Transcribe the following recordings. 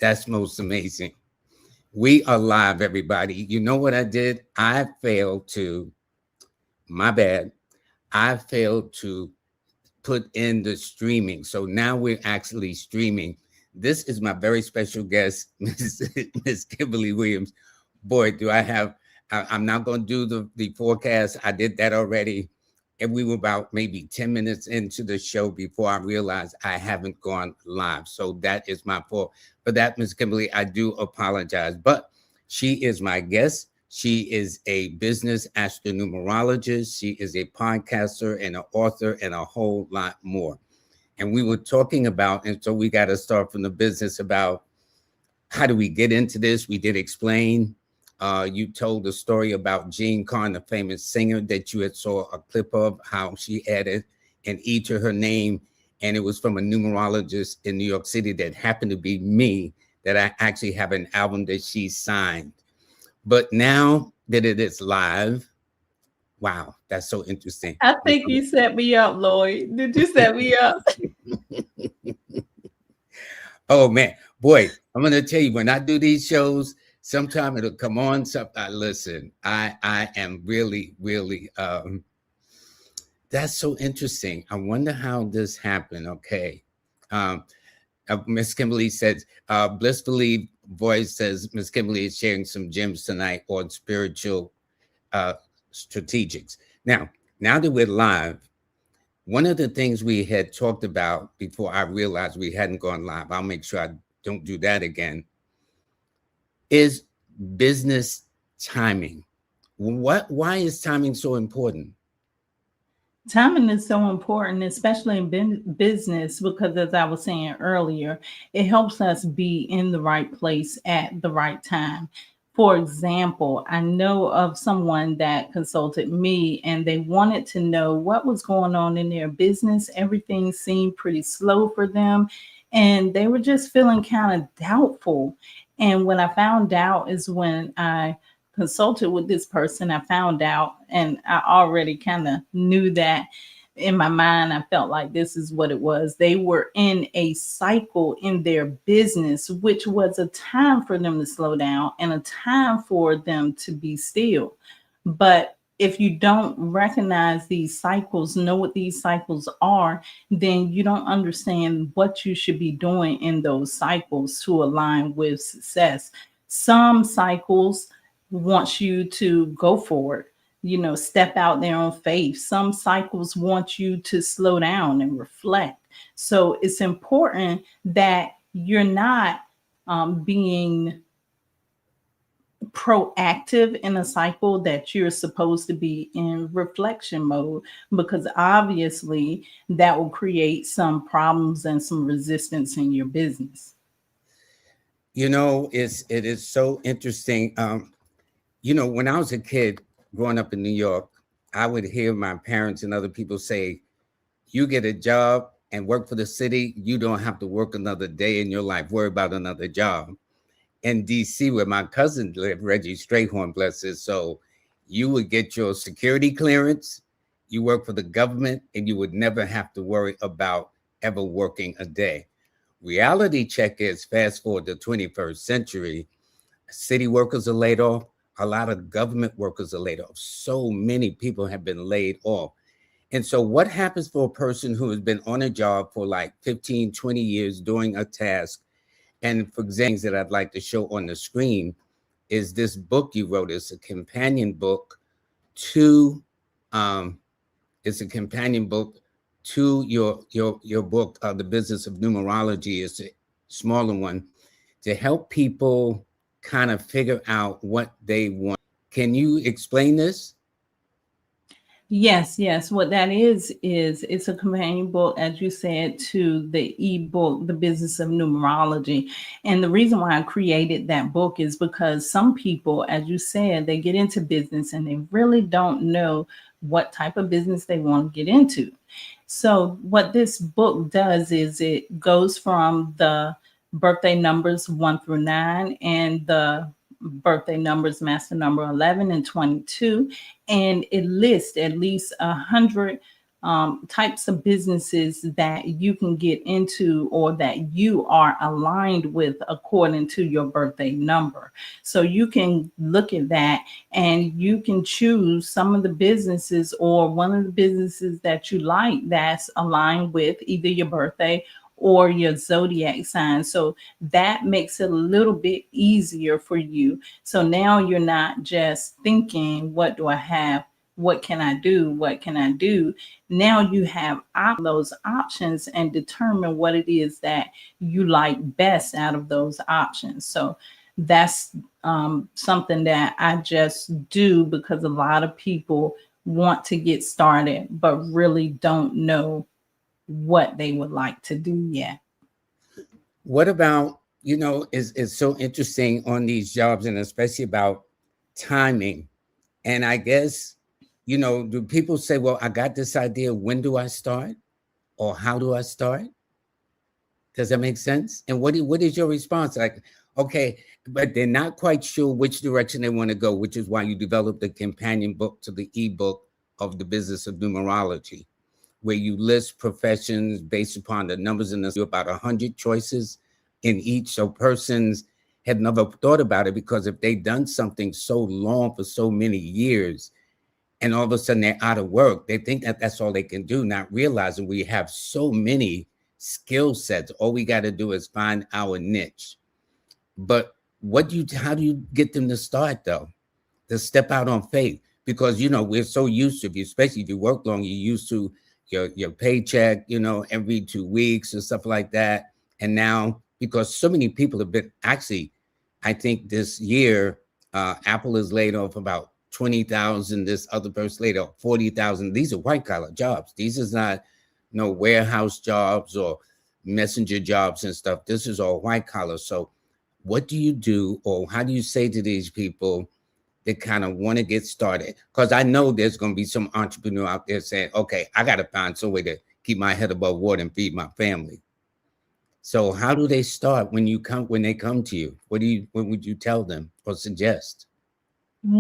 That's most amazing. We are live, everybody. You know what I did? I failed to, my bad. I failed to put in the streaming. So now we're actually streaming. This is my very special guest, Miss Kimbaley Williams. Boy, do I have, I'm not going to do the forecast. I did that already. And we were about maybe 10 minutes into the show before I realized I haven't gone live. So that is my fault. For that, Ms. Kimbaley, I do apologize. But she is my guest. She is a business astro-numerologist. She is a podcaster and an author and a whole lot more. And we were talking about, and so we got to start from the business about how do we get into this? We did explain. You told the story about Jean Carn, the famous singer that you had saw a clip of, how she added an E to her name. And it was from a numerologist in New York City that happened to be me, that I actually have an album that she signed. But now that it is live, wow, that's so interesting. I think you set me up, Lloyd. Did you set me up? Oh, man. Boy, I'm going to tell you, when I do these shows, sometime it'll come on. Listen, I am really, really, that's so interesting. I wonder how this happened. Okay. Miss Kimbaley says, blissfully voice says, Miss Kimbaley is sharing some gems tonight on spiritual strategics. Now that we're live, one of the things we had talked about before I realized we hadn't gone live, I'll make sure I don't do that again, is business timing. Why is timing so important? Timing is so important, especially in business, because as I was saying earlier, it helps us be in the right place at the right time. For example, I know of someone that consulted me and they wanted to know what was going on in their business. Everything seemed pretty slow for them and they were just feeling kind of doubtful. And what I found out is when I consulted with this person, I found out, and I already kind of knew that in my mind, I felt like this is what it was. They were in a cycle in their business, which was a time for them to slow down and a time for them to be still. But if you don't recognize these cycles, know what these cycles are, then you don't understand what you should be doing in those cycles to align with success. Some cycles wants you to go forward, step out there on faith. Some cycles want you to slow down and reflect. So it's important that you're not being proactive in a cycle, that you're supposed to be in reflection mode, because obviously that will create some problems and some resistance in your business. It is so interesting. When I was a kid growing up in New York, I would hear my parents and other people say, you get a job and work for the city, you don't have to work another day in your life, worry about another job. In DC, where my cousin lived, Reggie Strayhorn, bless his soul, you would get your security clearance, you work for the government, and you would never have to worry about ever working a day. Reality check is, fast forward to the 21st century, city workers are laid off. A lot of government workers are laid off. So many people have been laid off. And so what happens for a person who has been on a job for like 15, 20 years doing a task? And for example, that I'd like to show on the screen is this book you wrote. It's a companion book to your book, The Business of Numerology. It's a smaller one to help people kind of figure out what they want. Can you explain this? Yes. What that is it's a companion book, as you said, to the ebook, The Business of Numerology. And the reason why I created that book is because some people, as you said, they get into business and they really don't know what type of business they want to get into. So what this book does is it goes from the birthday numbers 1 through 9 and the birthday numbers, master number 11 and 22, and it lists at least 100 types of businesses that you can get into or that you are aligned with according to your birthday number. So you can look at that and you can choose some of the businesses or one of the businesses that you like that's aligned with either your birthday or your zodiac sign. So that makes it a little bit easier for you. So now you're not just thinking, what do I have? What can I do? What can I do? Now you have those options and determine what it is that you like best out of those options. So that's something that I just do because a lot of people want to get started, but really don't know what they would like to do yet. What about, is so interesting on these jobs and especially about timing. And I guess, do people say, well, I got this idea. When do I start? Or how do I start? Does that make sense? And what is your response? Like, okay, but they're not quite sure which direction they want to go, which is why you developed the companion book to the ebook of the business of numerology, where you list professions based upon the numbers in this, about 100 choices in each. So persons had never thought about it because if they've done something so long for so many years and all of a sudden they're out of work, they think that that's all they can do, not realizing we have so many skill sets. All we got to do is find our niche. But how do you get them to start though? To step out on faith? Because, we're so used to, especially if you work long, you're used to your paycheck, every 2 weeks and stuff like that. And now, because so many people have been actually, I think this year, Apple has laid off about 20,000. This other person laid off 40,000. These are white collar jobs. These is not no warehouse jobs or messenger jobs and stuff. This is all white collar. So what do you do, or how do you say to these people that kind of want to get started? Because I know there's going to be some entrepreneur out there saying, okay, I got to find some way to keep my head above water and feed my family. So how do they start when they come to you? What would you tell them or suggest?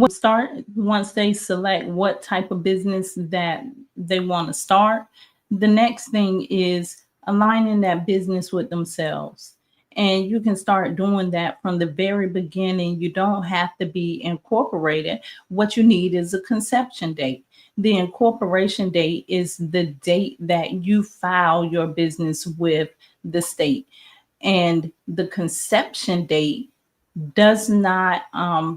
Start once they select what type of business that they want to start. The next thing is aligning that business with themselves. And you can start doing that from the very beginning. You don't have to be incorporated. What you need is a conception date. The incorporation date is the date that you file your business with the state. And the conception date does not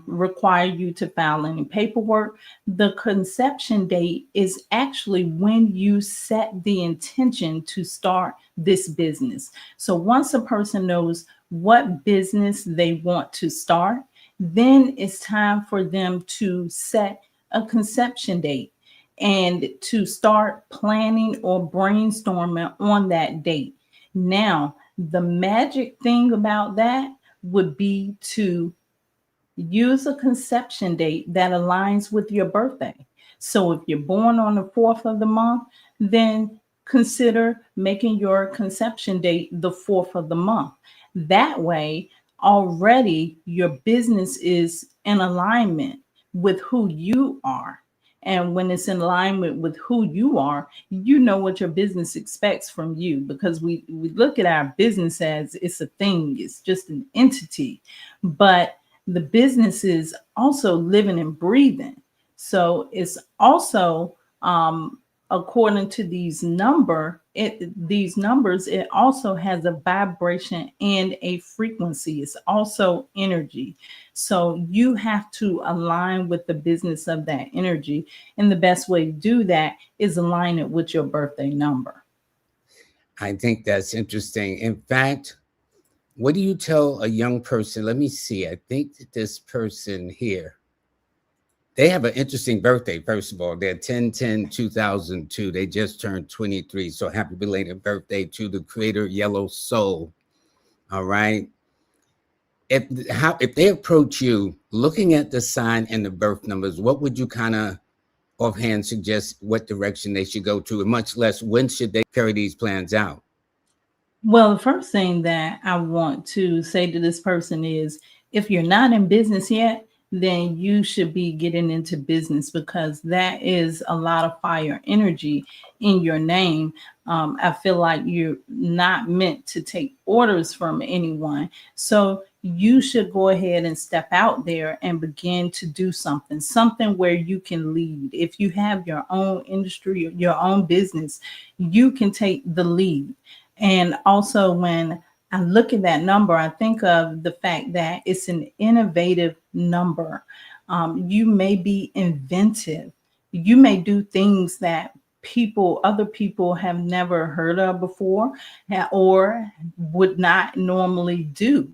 require you to file any paperwork. The conception date is actually when you set the intention to start this business. So once a person knows what business they want to start, then it's time for them to set a conception date and to start planning or brainstorming on that date. Now, the magic thing about that would be to use a conception date that aligns with your birthday. So if you're born on the 4th of the month, then consider making your conception date the 4th of the month. That way, already your business is in alignment with who you are. And when it's in alignment with who you are, you know what your business expects from you, because we look at our business as it's a thing, it's just an entity. But the business is also living and breathing. So it's also according to these numbers, it also has a vibration and a frequency. It's also energy. So you have to align with the business of that energy. And the best way to do that is align it with your birthday number. I think that's interesting. In fact, what do you tell a young person? Let me see. I think this person here, they have an interesting birthday. First of all, they're 10/10/2002. They just turned 23. So happy belated birthday to the creator, Yellow Soul. All right. If they approach you looking at the sign and the birth numbers, what would you kind of offhand suggest what direction they should go to, and much less when should they carry these plans out? Well, the first thing that I want to say to this person is, if you're not in business yet, then you should be getting into business, because that is a lot of fire energy in your name. I feel like you're not meant to take orders from anyone. So you should go ahead and step out there and begin to do something where you can lead. If you have your own industry, your own business, you can take the lead. And also, when I look at that number, I think of the fact that it's an innovative number. You may be inventive. You may do things that other people have never heard of before, or would not normally do,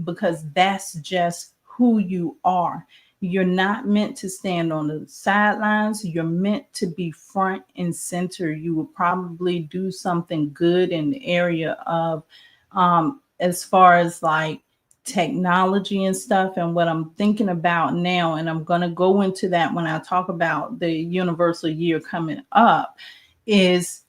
because that's just who you are. You're not meant to stand on the sidelines. You're meant to be front and center. You will probably do something good in the area of, as far as like technology and stuff. And what I'm thinking about now, and I'm going to go into that when I talk about the universal year coming up, is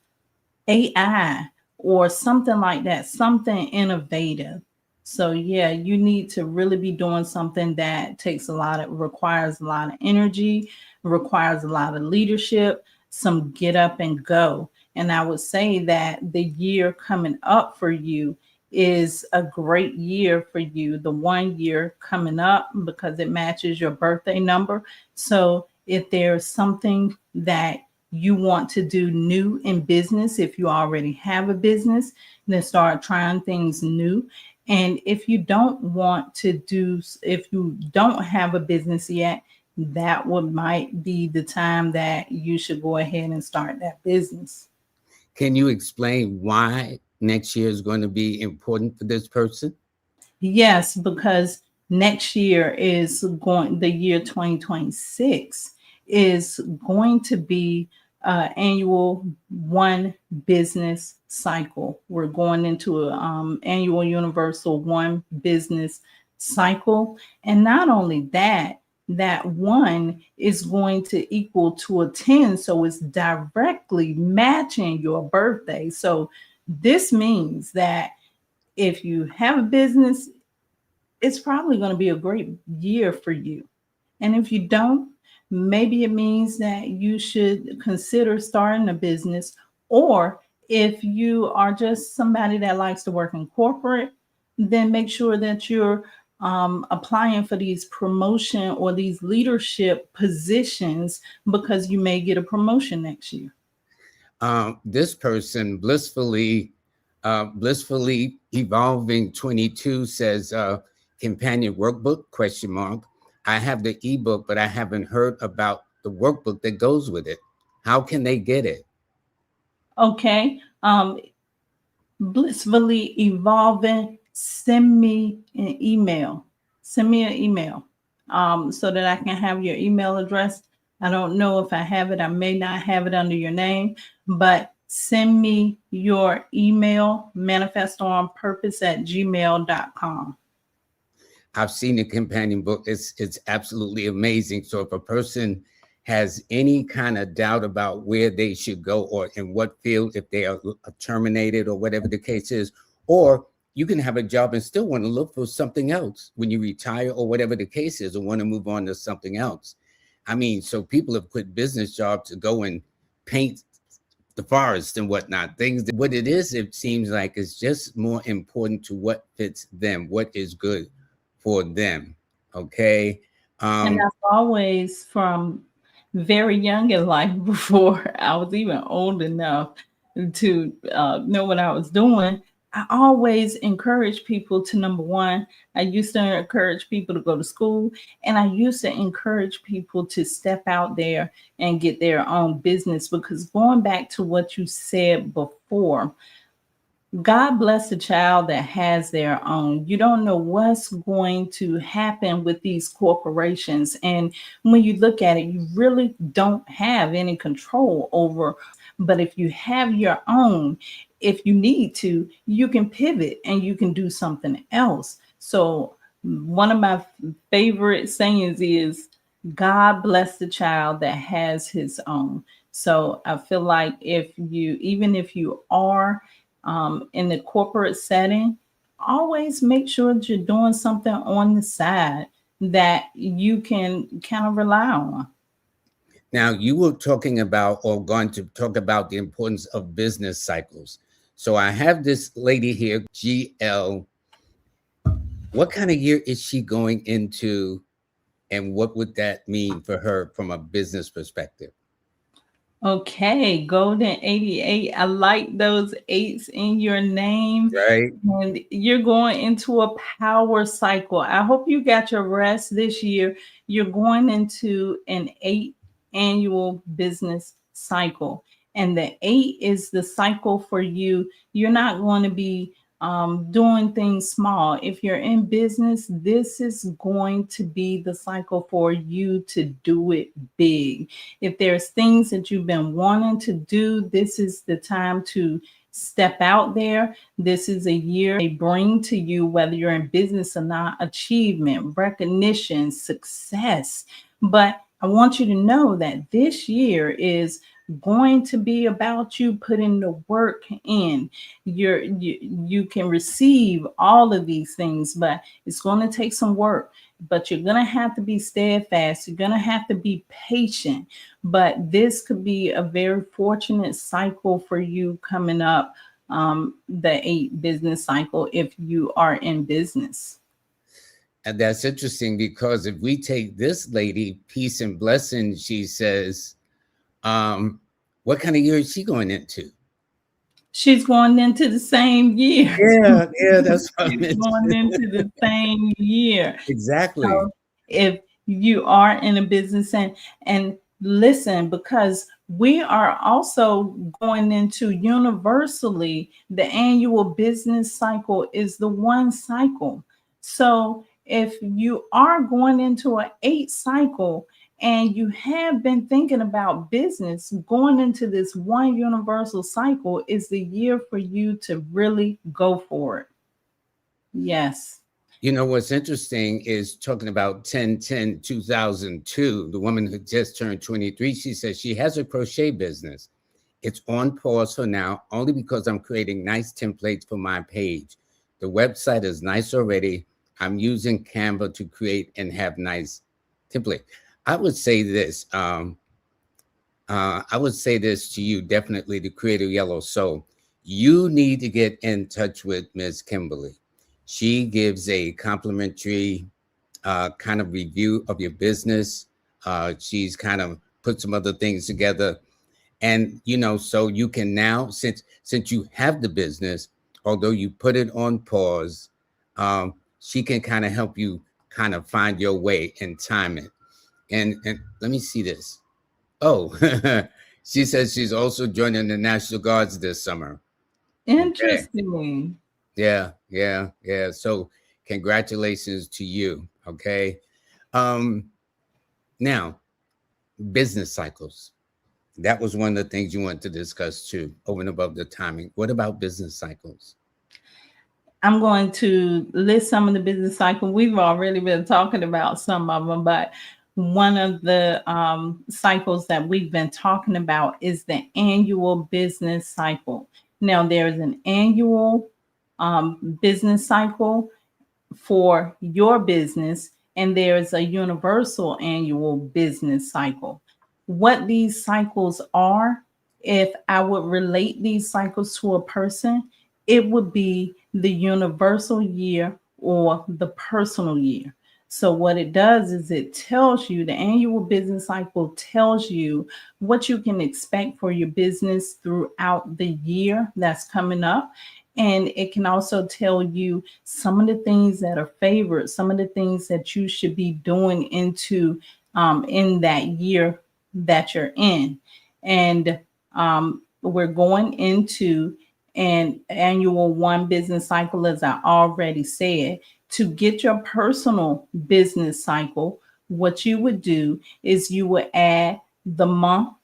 AI or something like that, something innovative. So yeah, you need to really be doing something that requires a lot of energy, requires a lot of leadership, some get up and go. And I would say that the year coming up for you is a great year for you. The 1 year coming up, because it matches your birthday number. So if there's something that you want to do new in business, if you already have a business, then start trying things new. And if you don't if you don't have a business yet, might be the time that you should go ahead and start that business. Can you explain why next year is going to be important for this person? Yes, because the year 2026 is going to be annual one business cycle. We're going into an annual universal one business cycle. And not only that, that one is going to equal to a 10. So it's directly matching your birthday. So this means that if you have a business, it's probably going to be a great year for you. And if you don't, maybe it means that you should consider starting a business. Or if you are just somebody that likes to work in corporate, then make sure that you're applying for these promotion or these leadership positions, because you may get a promotion next year. This person, blissfully evolving 22, says companion workbook question mark. I have the ebook, but I haven't heard about the workbook that goes with it. How can they get it? Okay. Blissfully evolving, send me an email. Send me an email, so that I can have your email address. I don't know if I have it. I may not have it under your name, but send me your email, manifestonpurpose@gmail.com. I've seen the companion book. It's absolutely amazing. So if a person has any kind of doubt about where they should go or in what field, if they are terminated or whatever the case is, or you can have a job and still want to look for something else when you retire or whatever the case is, or want to move on to something else. I mean, so people have quit business jobs to go and paint the forest and whatnot. Things that, what it is, it seems like, is just more important to what fits them, what is good for them. Okay. And I've always, from very young in life, before I was even old enough to know what I was doing, I always encourage people to, number one, I used to encourage people to go to school, and I used to encourage people to step out there and get their own business. Because going back to what you said before, God bless the child that has their own. You don't know what's going to happen with these corporations. And when you look at it, you really don't have any control over. But if you have your own, if you need to, you can pivot and you can do something else. So, one of my favorite sayings is, God bless the child that has his own. So I feel like even if you are in the corporate setting, always make sure that you're doing something on the side. that you can kind of rely on. Now, you were talking about or going to talk about the importance of business cycles. So I have this lady here, GL. What kind of year is she going into, and what would that mean for her from a business perspective? Okay, Golden 88. I like those eights in your name. Right? And you're going into a power cycle. I hope you got your rest this year. You're going into an 8 annual business cycle. And the 8 is the cycle for you. You're not going to be doing things small. If you're in business, this is going to be the cycle for you to do it big. If there's things that you've been wanting to do, this is the time to step out there. This is a year they bring to you, whether you're in business or not, achievement, recognition, success. But I want you to know that this year is going to be about you putting the work in. You can receive all of these things, but it's going to take some work. But you're going to have to be steadfast. You're going to have to be patient. But this could be a very fortunate cycle for you coming up, the 8 business cycle, if you are in business. And that's interesting because if we take this lady, peace and blessing, she says, what kind of year is she going into? She's going into the same year. Yeah, that's what I She's meant. going into the same year. Exactly. So if you are in a business and listen, because we are also going into universally, the annual business cycle is the one cycle. So if you are going into an 8 cycle and you have been thinking about business, going into this one universal cycle is the year for you to really go for it. Yes. You know, what's interesting is talking about 10/10/2002, the woman who just turned 23, she says she has a crochet business. It's on pause for now, only because I'm creating nice templates for my page. The website is nice already. I'm using Canva to create and have nice template. I would say this. I would say this to you, definitely, the Creative Yellow Soul. You need to get in touch with Ms. Kimbaley. She gives a complimentary kind of review of your business. She's kind of put some other things together. And, you know, so you can now, since you have the business, although you put it on pause, she can kind of help you kind of find your way and time it. And let me see this. Oh, she says she's also joining the National Guards this summer. Okay. Interesting. Yeah. So congratulations to you. Okay. Um, Now, business cycles. That was one of the things you wanted to discuss too, over and above the timing. What about business cycles? I'm going to list some of the business cycles. We've already been talking about some of them, but one of the cycles that we've been talking about is the annual business cycle. Now, there's an annual business cycle for your business, and there's a universal annual business cycle. What these cycles are, if I would relate these cycles to a person, it would be the universal year or the personal year. So what it does is it tells you, the annual business cycle tells you what you can expect for your business throughout the year that's coming up. And it can also tell you some of the things that are favored, some of the things that you should be doing in that year that you're in. And we're going into an annual one business cycle, as I already said. To get your personal business cycle, what you would do is you would add the month,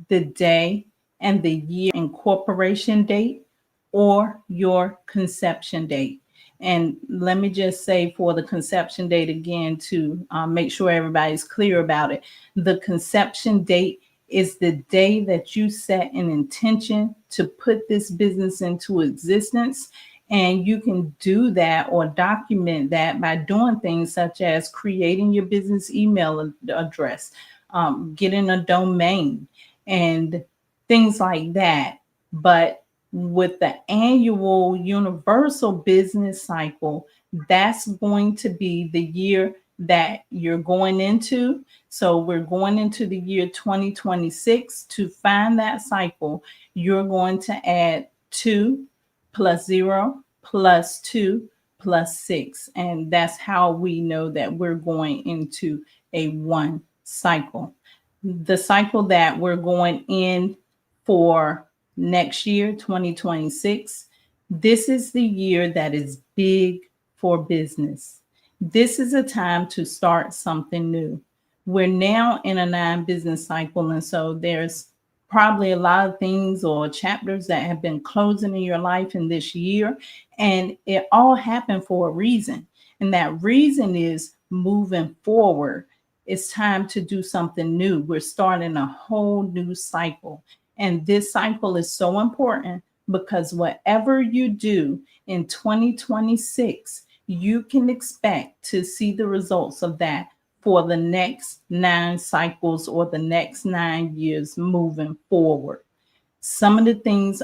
the day, and the year incorporation date or your conception date. And let me just say, for the conception date again, to make sure everybody's clear about it, the conception date is the day that you set an intention to put this business into existence. And you can do that or document that by doing things such as creating your business email address, getting a domain, and things like that. But with the annual universal business cycle, that's going to be the year that you're going into. So we're going into the year 2026. To find that cycle, you're going to add 2 plus 0 plus 2 plus 6. And that's how we know that we're going into a 1 cycle. The cycle that we're going in for next year, 2026, this is the year that is big for business. This is a time to start something new. We're now in a 9 business cycle, and so there's probably a lot of things or chapters that have been closing in your life in this year, and it all happened for a reason. And that reason is moving forward. It's time to do something new. We're starting a whole new cycle. And this cycle is so important because whatever you do in 2026, you can expect to see the results of that for the next 9 cycles or the next 9 years moving forward. Some of the things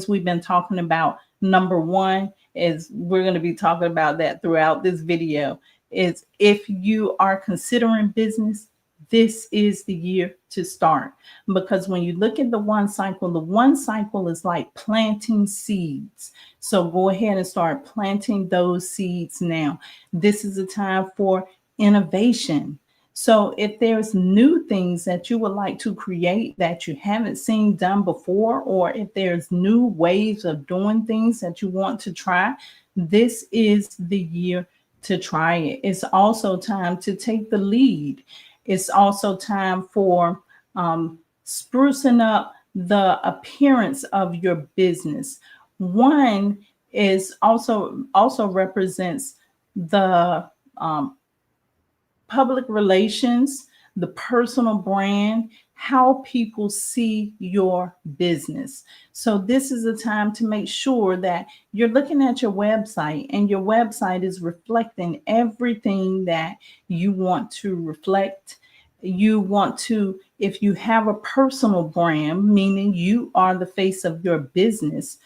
we've been talking about, number one is, we're going to be talking about that throughout this video, is if you are considering business, this is the year to start. Because when you look at the 1 cycle, the 1 cycle is like planting seeds. So go ahead and start planting those seeds now. This is a time for innovation. So if there's new things that you would like to create that you haven't seen done before, or if there's new ways of doing things that you want to try, this is the year to try it. It's also time to take the lead. It's also time for sprucing up the appearance of your business. 1 is also represents the public relations, the personal brand, how people see your business. So this is a time to make sure that you're looking at your website and your website is reflecting everything that you want to reflect. You want to, if you have a personal brand, meaning you are the face of your business,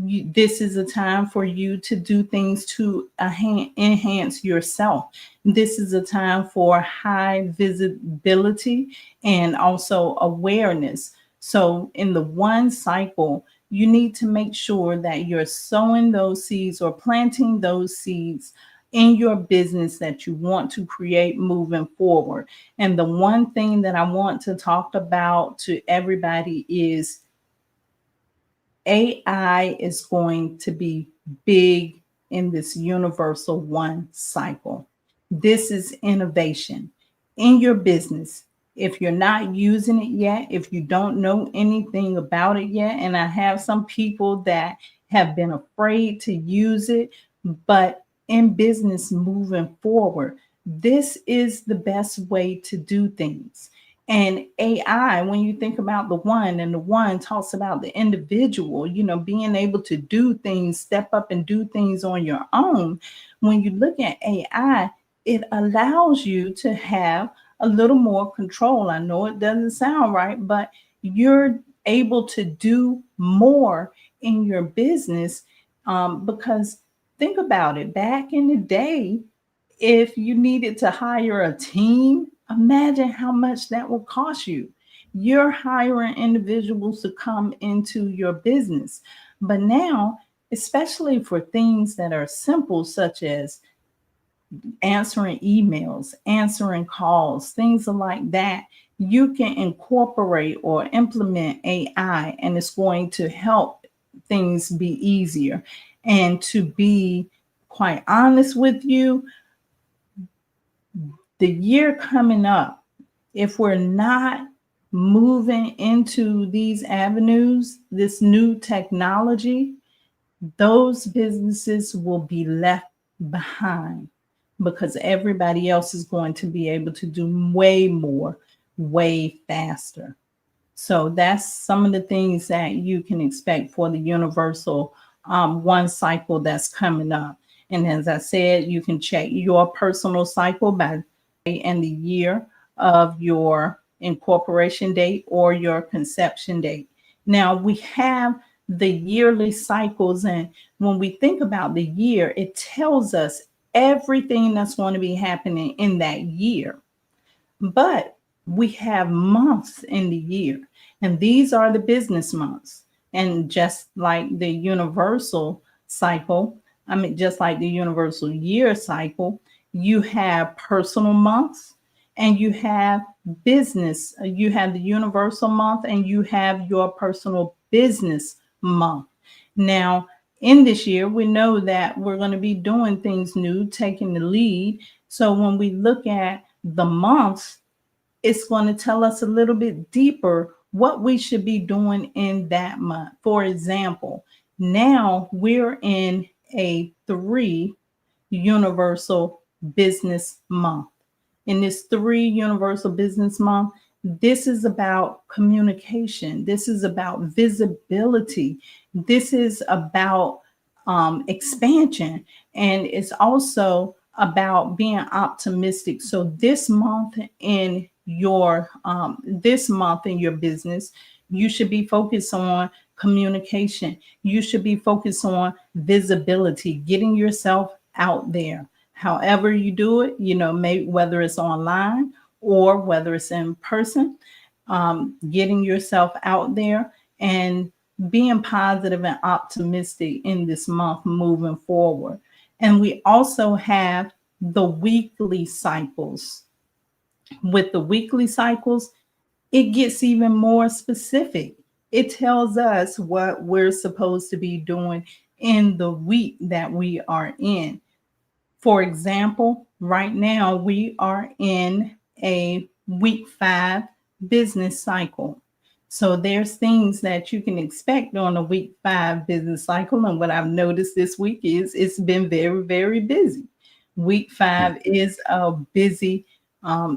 this is a time for you to do things to enhance yourself. This is a time for high visibility and also awareness. So in the 1 cycle, you need to make sure that you're sowing those seeds or planting those seeds in your business that you want to create moving forward. And the one thing that I want to talk about to everybody is AI is going to be big in this universal 1 cycle. This is innovation in your business. If you're not using it yet, if you don't know anything about it yet, and I have some people that have been afraid to use it, but in business moving forward, this is the best way to do things. And AI, when you think about the 1, and the 1 talks about the individual, being able to do things, step up and do things on your own. When you look at AI, it allows you to have a little more control. I know it doesn't sound right, but you're able to do more in your business because think about it. Back in the day, if you needed to hire a team, imagine how much that will cost you. You're hiring individuals to come into your business. But now, especially for things that are simple, such as answering emails, answering calls, things like that, you can incorporate or implement AI, and it's going to help things be easier. And to be quite honest with you, the year coming up, if we're not moving into these avenues, this new technology, those businesses will be left behind because everybody else is going to be able to do way more, way faster. So that's some of the things that you can expect for the universal one cycle that's coming up. And as I said, you can check your personal cycle by and the year of your incorporation date or your conception date. Now we have the yearly cycles, and when we think about the year, it tells us everything that's going to be happening in that year. But we have months in the year, and these are the business months. And just like the universal cycle, I mean, just like the universal year cycle, you have personal months and you have business. You have the universal month and you have your personal business month. Now, in this year, we know that we're going to be doing things new, taking the lead. So when we look at the months, it's going to tell us a little bit deeper what we should be doing in that month. For example, now we're in a 3 universal business month. In this 3 universal business month, this is about communication. This is about visibility. This is about expansion. And it's also about being optimistic. So this month in your business, you should be focused on communication. You should be focused on visibility, getting yourself out there. However you do it, whether it's online or whether it's in person, getting yourself out there and being positive and optimistic in this month moving forward. And we also have the weekly cycles. With the weekly cycles, it gets even more specific. It tells us what we're supposed to be doing in the week that we are in. For example, right now we are in a week 5 business cycle. So there's things that you can expect on a week 5 business cycle. And what I've noticed this week is it's been very, very busy. Week 5 is a busy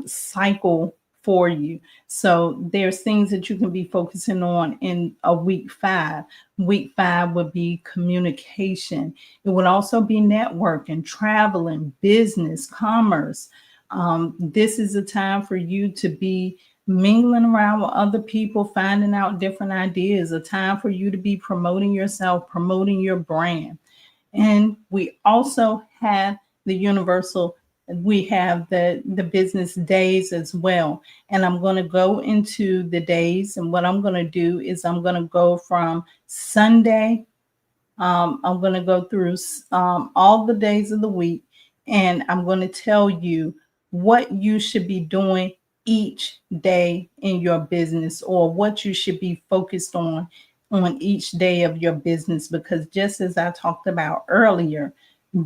cycle for you. So there's things that you can be focusing on in a week 5. Week 5 would be communication. It would also be networking, traveling, business, commerce. This is a time for you to be mingling around with other people, finding out different ideas, a time for you to be promoting yourself, promoting your brand. And we also have the universal, we have the business days as well. And I'm going to go into the days. And what I'm going to do is I'm going to go from Sunday. I'm going to go through all the days of the week. And I'm going to tell you what you should be doing each day in your business, or what you should be focused on each day of your business. Because just as I talked about earlier,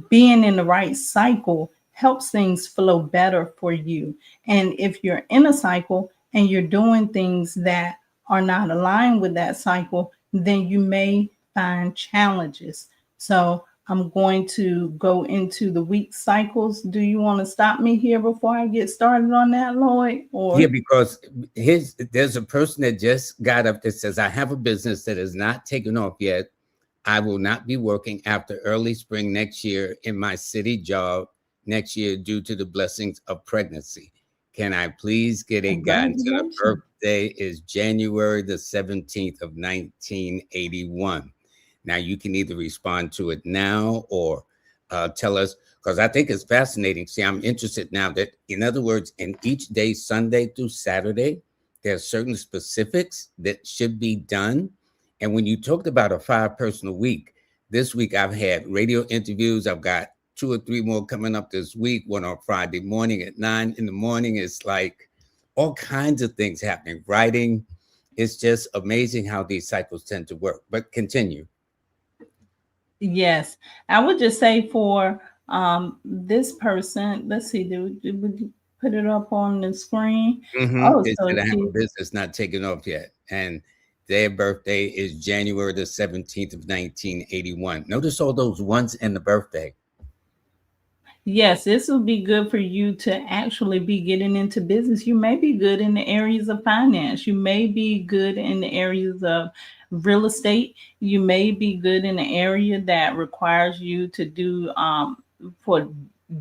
being in the right cycle helps things flow better for you. And if you're in a cycle and you're doing things that are not aligned with that cycle, then you may find challenges. So I'm going to go into the week cycles. Do you want to stop me here before I get started on that, Lloyd? Or yeah, because there's a person that just got up that says, I have a business that is not taken off yet. I will not be working after early spring next year in my city job next year due to the blessings of pregnancy. Can I please get a guidance? And her birthday is January the 17th of 1981. Now, you can either respond to it now or tell us, because I think it's fascinating. See, I'm interested now that, in other words, in each day, Sunday through Saturday, there are certain specifics that should be done. And when you talked about a 5-personal week, this week I've had radio interviews. I've got 2 or 3 more coming up this week, one on Friday morning at 9 in the morning. It's like all kinds of things happening, writing. It's just amazing how these cycles tend to work. But continue. Yes, I would just say for this person, let's see, did we put it up on the screen? Oh, They so said I have a business not taken off yet. And their birthday is January the 17th of 1981. Notice all those ones in the birthday. Yes, this will be good for you to actually be getting into business. You may be good in the areas of finance. You may be good in the areas of real estate. You may be good in the area that requires you to do for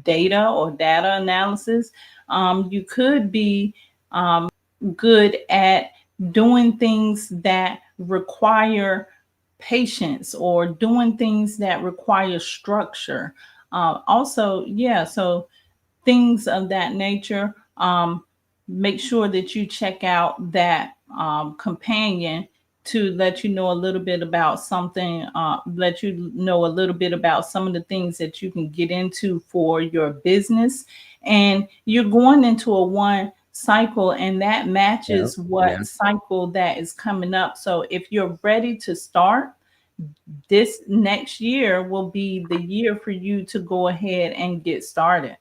data or data analysis. You could be good at doing things that require patience or doing things that require structure. Also, yeah, so things of that nature. Make sure that you check out that companion to let you know a little bit about something, let you know a little bit about some of the things that you can get into for your business. And you're going into a one cycle, and that Yeah, matches yeah. what cycle that is coming up. So if you're ready to start, this next year will be the year for you to go ahead and get started. I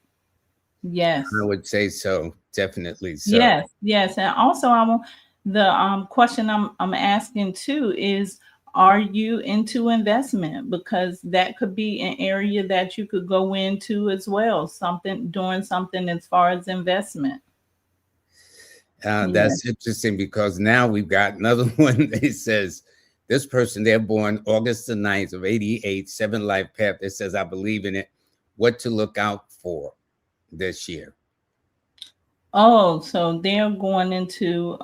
Yes. would say so. Definitely so. Yes, yes. And also I want the question I'm asking too is, are you into investment? Because that could be an area that you could go into as well. Something doing something as far as investment. Yeah. That's interesting because now we've got another one that says this person, they're born August the 9th of 88, 7 life path. It says, I believe in it. What to look out for this year. Oh, so they're going into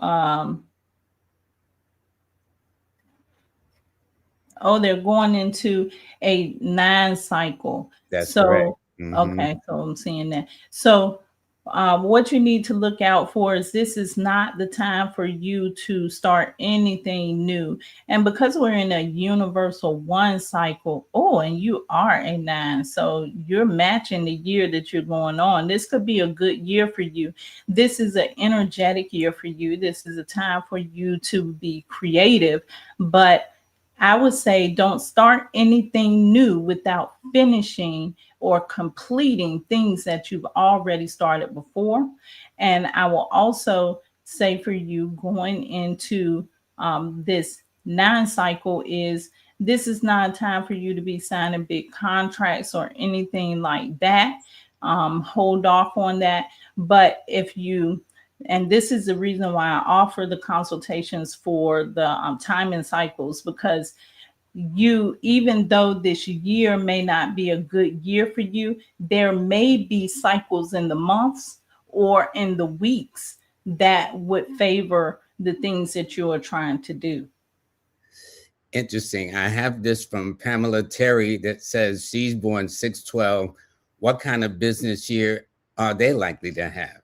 they're going into a 9 cycle. That's correct. So, Hmm. okay, so I'm seeing that. So, what you need to look out for is this is not the time for you to start anything new. And because we're in a universal 1 cycle, and you are a 9, so you're matching the year that you're going on. This could be a good year for you. This is an energetic year for you. This is a time for you to be creative, but I would say don't start anything new without finishing or completing things that you've already started before. And I will also say for you going into this 9 cycle is this is not a time for you to be signing big contracts or anything like that. Hold off on that. But if you and this is the reason why I offer the consultations for the timing cycles, because you, even though this year may not be a good year for you, there may be cycles in the months or in the weeks that would favor the things that you are trying to do. Interesting. I have this from Pamela Terry that says she's born 6/12. What kind of business year are they likely to have?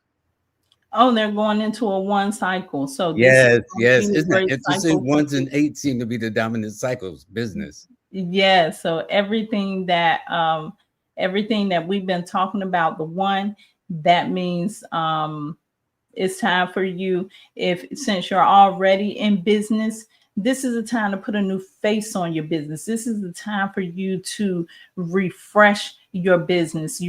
Oh, they're going into a 1 cycle. So this is Yes, going to yes. be a Isn't that great interesting? cycle for Ones and you. eight seem to be the dominant cycles, business. Yeah, so everything that we've been talking about, the one, that means it's time for you, if since you're already in business, this is a time to put a new face on your business. This is the time for you to refresh your business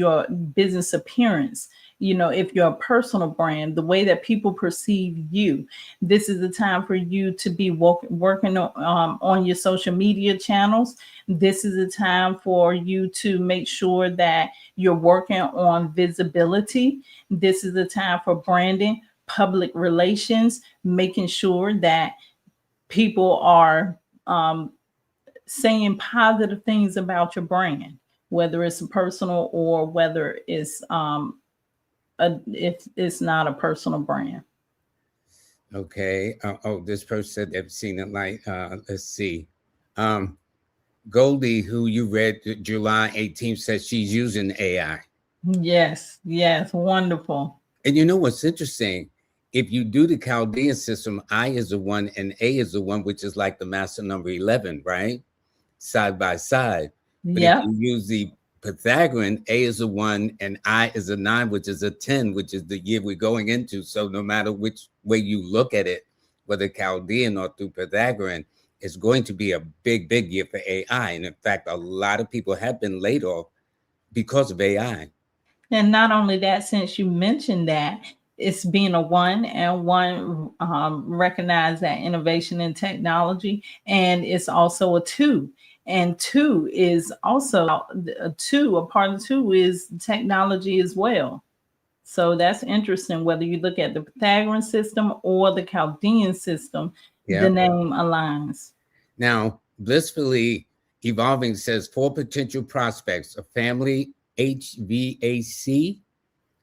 appearance. If you're a personal brand, the way that people perceive you, this is the time for you to be working on your social media channels. This is the time for you to make sure that you're working on visibility. This is the time for branding, public relations, making sure that people are saying positive things about your brand, whether it's personal or whether it's if it's not a personal brand. Okay. This person said they've seen it like, let's see. Um, Goldie, who you read July 18th, says she's using AI. Yes, yes, wonderful. And you know what's interesting? If you do the Chaldean system, I is the one and A is the one, which is like the master number 11, right? Side by side. But if Yep. you use the Pythagorean, A is a 1 and I is a 9, which is a 10, which is the year we're going into. So no matter which way you look at it, whether Chaldean or through Pythagorean, it's going to be a big, big year for AI. And in fact, a lot of people have been laid off because of AI. And not only that, since you mentioned that, it's being a one, and one recognize that innovation in technology, and it's also a two. And two is also a part of two is technology as well. So that's interesting. Whether you look at the Pythagorean system or the Chaldean system, the Yeah. name aligns. Now, blissfully evolving says 4 potential prospects: a family HVAC,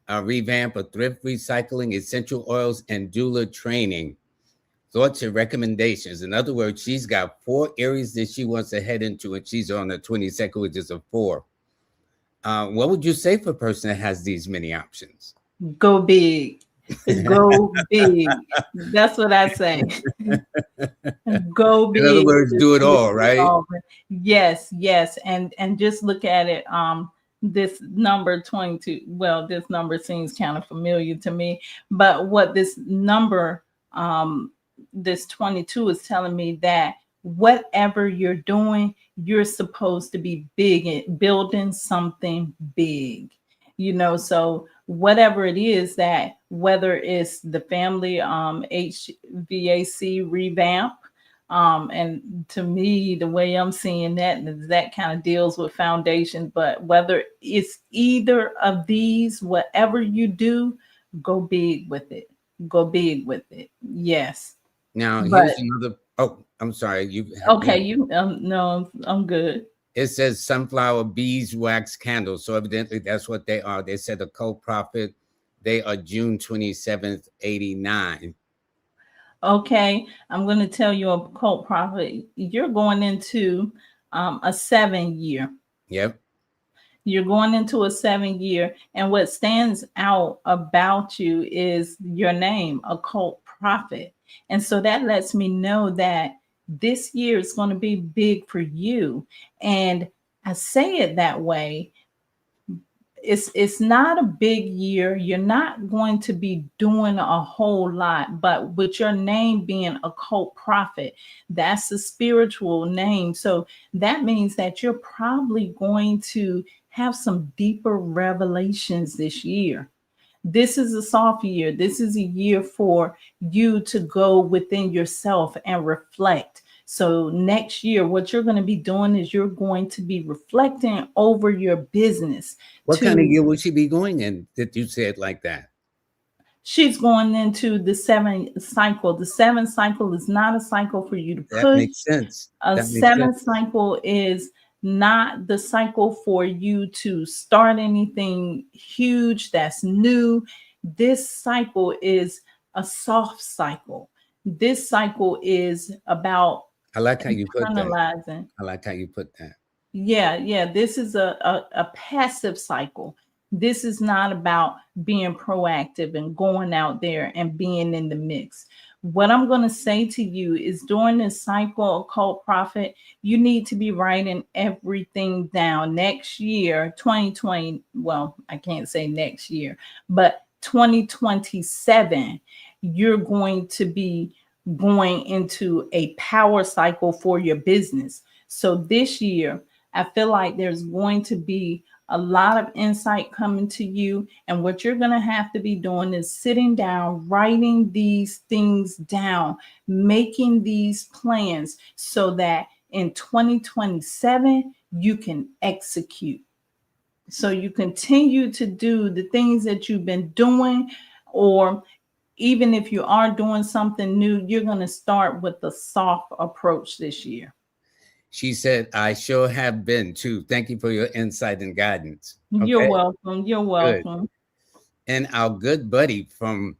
a revamp of thrift recycling, essential oils, and doula training. Thoughts and recommendations. In other words, she's got 4 areas that she wants to head into, and she's on the 22nd, which is a 4. What would you say for a person that has these many options? Go big. Go big. That's what I say. Go In other big. words, do it all, right? Yes, yes. And just look at it. This number 22. Well, this number seems kind of familiar to me, but what this number, this 22 is telling me that whatever you're doing, you're supposed to be big and building something big. So whatever it is, that whether it's the family HVAC revamp, and to me, the way I'm seeing that kind of deals with foundations. But whether it's either of these, whatever you do, go big with it. Go big with it. Yes. Now, But here's another. Oh, I'm sorry. okay, no, I'm good. It says sunflower beeswax candles. So evidently that's what they are. They said occult prophet. They are June 27th, 89. Okay, I'm going to tell you a cult prophet. You're going into a 7 year. Yep. You're going into a 7 year. And what stands out about you is your name, occult prophet. And so that lets me know that this year is going to be big for you. And I say it that way. It's not a big year. You're not going to be doing a whole lot, but with your name being occult prophet, that's a spiritual name. So that means that you're probably going to have some deeper revelations this year. This is a soft year. This is a year for you to go within yourself and reflect. So next year, what you're going to be doing is you're going to be reflecting over your business. What kind of year would she be going in that you said like that? She's going into the 7th cycle. The 7th cycle is not a cycle for you to push. That makes sense. A 7th cycle is not the cycle for you to start anything huge that's new. This cycle is a soft cycle. This cycle is about I like how you put internalizing. I like how you put that. Yeah. This is a passive cycle. This is not about being proactive and going out there and being in the mix. What I'm going to say to you is during this cycle, occult prophet, you need to be writing everything down. Next year, 2020, well, I can't say next year, but 2027, you're going to be going into a power cycle for your business. So this year, I feel like there's going to be a lot of insight coming to you. And what you're going to have to be doing is sitting down, writing these things down, making these plans so that in 2027, you can execute. So you continue to do the things that you've been doing, or even if you are doing something new, you're going to start with the soft approach this year. She said, I sure have been too. Thank you for your insight and guidance. Okay? You're welcome. You're welcome. Good. And our good buddy from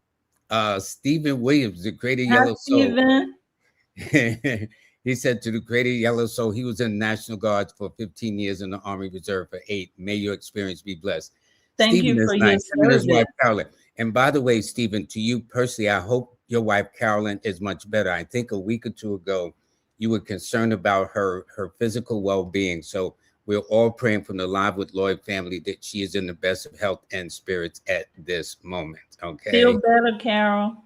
Stephen Williams, the Creator Yellow Soul. He said to the Creator Yellow Soul, he was in the National Guards for 15 years in the Army Reserve for 8. May your experience be blessed. Thank Stephen you for your service. His wife, Carolyn. And by the way, Stephen, to you personally, I hope your wife, Carolyn, is much better. I think a week or two ago, you were concerned about her physical well-being. So we're all praying from the Live with Lloyd family that she is in the best of health and spirits at this moment. Okay. Feel better, Carol.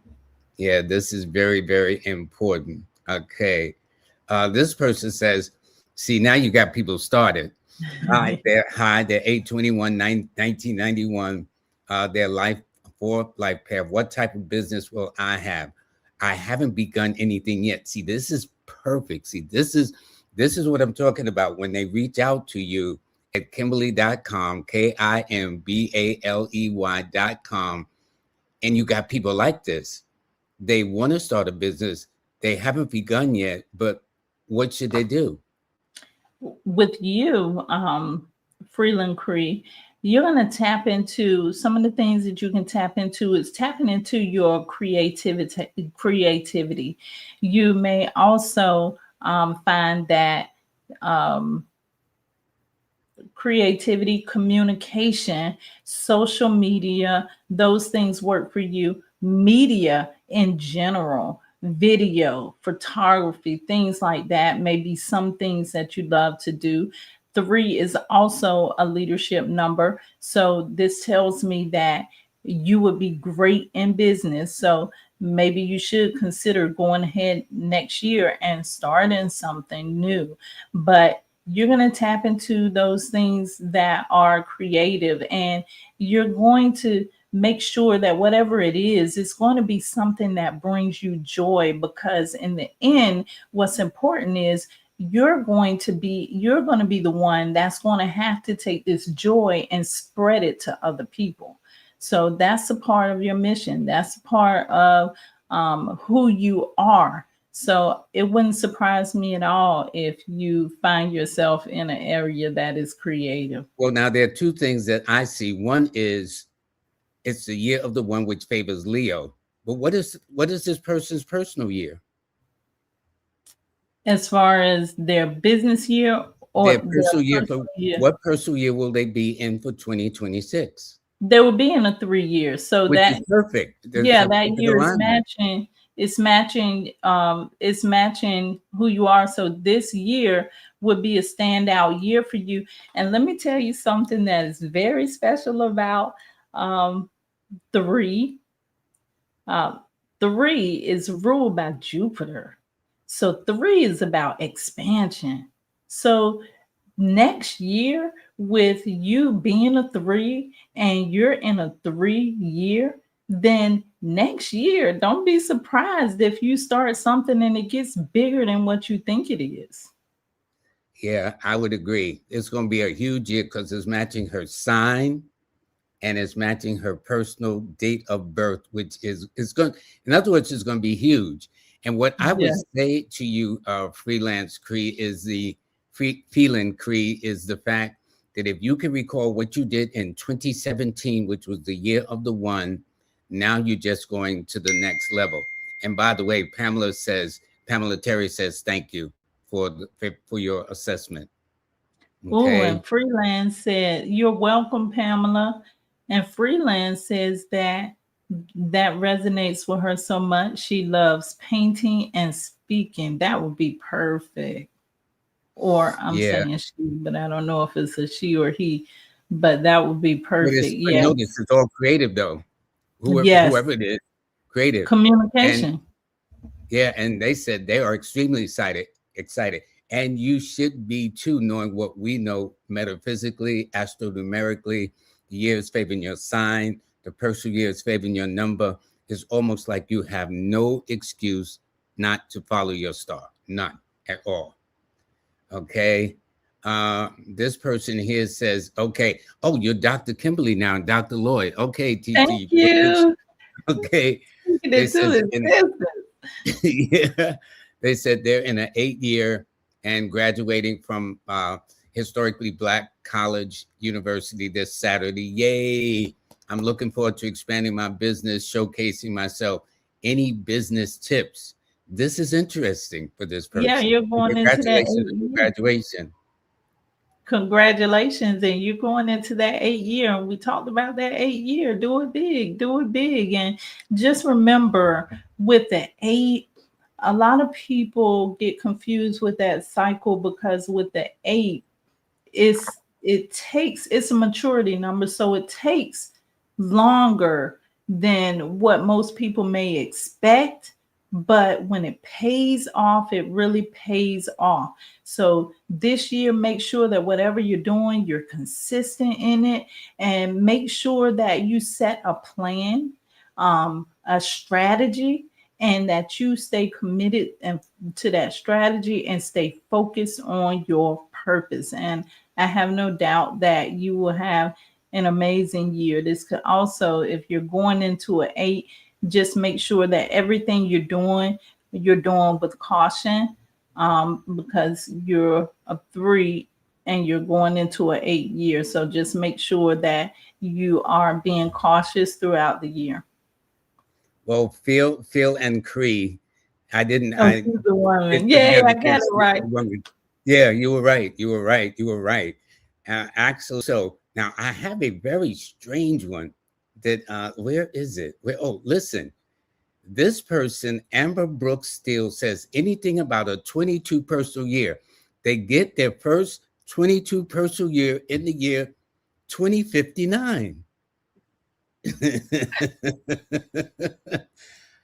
Yeah, this is very, very important. Okay. This person says, see, now you got people started. They're 821, 1991. Their life, 4th life path. What type of business will I have? I haven't begun anything yet. See, this is perfect. See, this is This is what I'm talking about. When they reach out to you at Kimbaley.com, KIMBALEY.com, and you got people like this, they want to start a business. They haven't begun yet, but what should they do? With you, Freeland Cree, you're going to tap into some of the things that you can tap into is tapping into your creativity. You may also find that um, creativity, communication, social media, those things work for you. Media in general, video, photography, things like that, maybe some things that you love to do. 3 is also a leadership number. So this tells me that you would be great in business. So maybe you should consider going ahead next year and starting something new. But you're going to tap into those things that are creative, and you're going to make sure that whatever it is, it's going to be something that brings you joy, because in the end, what's important is you're going to be the one that's going to have to take this joy and spread it to other people. So that's a part of your mission. That's a part of who you are. So it wouldn't surprise me at all if you find yourself in an area that is creative. Well, now there are two things that I see. One is it's the year of the one which favors Leo. But what is this person's personal year? As far as their business year or Their personal year. personal year, What personal year will they be in for 2026? they will be in a 3 year. So Which that is perfect. There's yeah, a that perfect year is alignment. matching. It's matching who you are. So this year would be a standout year for you. And let me tell you something that is very special about um, 3. Uh, 3 is ruled by Jupiter. So 3 is about expansion. So next year, with you being a 3 and you're in a 3 year, then next year, don't be surprised if you start something and it gets bigger than what you think it is. Yeah, I would agree. It's going to be a huge year because it's matching her sign and it's matching her personal date of birth, which is going. In other words, it's going to be huge. And what I would Yeah. say to you, freelance Cree, is the feeling Cree is the fact that if you can recall what you did in 2017, which was the year of the one, now you're just going to the next level. And by the way, Pamela Terry says thank you for your assessment. Oh, Okay. and Freelance said, "You're welcome, Pamela." And Freelance says that resonates with her so much. She loves painting and speaking. That would be perfect. Or I'm Yeah. saying she, but I don't know if it's a she or he, but that would be perfect. But Yes. notice it's all creative though. Yes. Whoever it is, creative. And Communication. yeah, and they said they are extremely excited. And you should be too, knowing what we know metaphysically, astronumerically. The year is favoring your sign, the personal year is favoring your number. It's almost like you have no excuse not to follow your star. None at all. Okay. This person here says, okay, oh, you're Dr. Kimberly now, Dr. Lloyd. Okay, Thank TT. you. Okay. Speaking They into says in existence. yeah, they said they're in an 8 year and graduating from historically Black college university this Saturday. Yay! I'm looking forward to expanding my business, showcasing myself. Any business tips? This is interesting for this Yeah, person. you're going into that Congratulations on 8 year. graduation. Congratulations, and you're going into that 8 year. And we talked about that 8 year. Do it big, do it big. And just remember, with the 8, a lot of people get confused with that cycle, because with the 8, it's a maturity number, so it takes longer than what most people may expect, but when it pays off, it really pays off. So this year, make sure that whatever you're doing, you're consistent in it, and make sure that you set a plan, a strategy, and that you stay committed and to that strategy and stay focused on your purpose. And I have no doubt that you will have an amazing year. This could also, if you're going into an 8, just make sure that everything you're doing with caution, because you're a 3 and you're going into an 8 year. So just make sure that you are being cautious throughout the year. Well, Phil and Cree, I didn't. Oh, I she's the woman. It's Yeah, together. I got Yes, it right. woman. Yeah, you were right. You were right. You were right. Actually, so now I have a very strange one. That where is it? Where? Oh, listen. This person, Amber Brooks Steele, says anything about a 22 personal year. They get their first 22 personal year in the year 2059.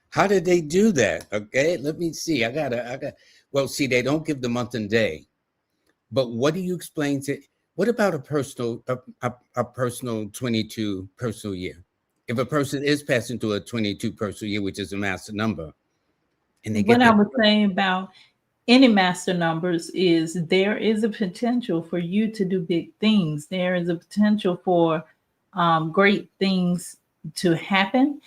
How did they do that? Okay, let me see. I got. Well, see, they don't give the month and day, but what do you explain to? What about a personal 22 personal year? If a person is passing through a 22 personal year, which is a master number, and they What get I that. was saying about any master numbers is there is a potential for you to do big things. There is a potential for great things to happen.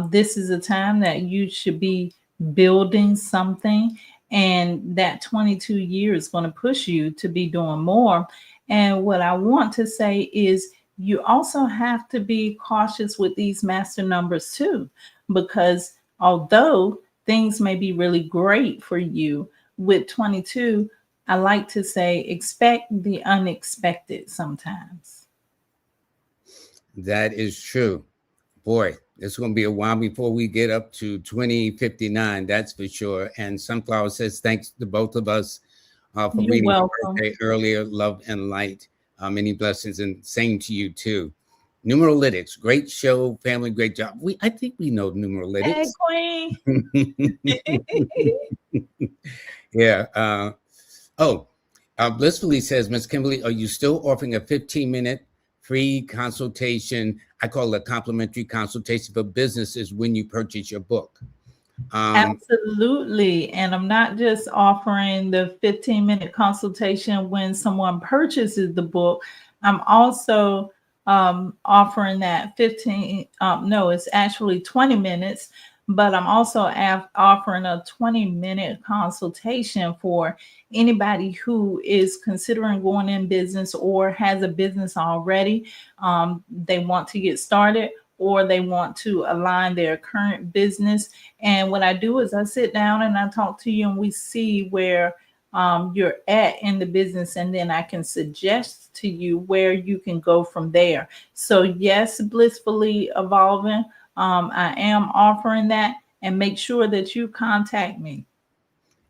This is a time that you should be building something, and that 22 years is going to push you to be doing more. And what I want to say is you also have to be cautious with these master numbers too, because although things may be really great for you with 22, I like to say expect the unexpected sometimes. That is true. Boy, it's going to be a while before we get up to 2059. That's for sure. And Sunflower says, thanks to both of us for You're reading your welcome. birthday earlier. Love and light. Many blessings, and same to you too. Numerologics, great show, family, great job. I think we know Hey, numerologics. Queen. Yeah. Blissfully says, Miss Kimbaley, are you still offering a 15-minute free consultation? I call it a complimentary consultation for businesses when you purchase your book. Absolutely. And I'm not just offering the 15-minute consultation when someone purchases the book. I'm also offering that 15, no, it's actually 20 minutes, but I'm also offering a 20-minute consultation for anybody who is considering going in business or has a business already. They want to get started, or they want to align their current business. And what I do is I sit down and I talk to you, and we see where you're at in the business, and then I can suggest to you where you can go from there. So yes, Blissfully Evolving, I am offering that, and make sure that you contact me.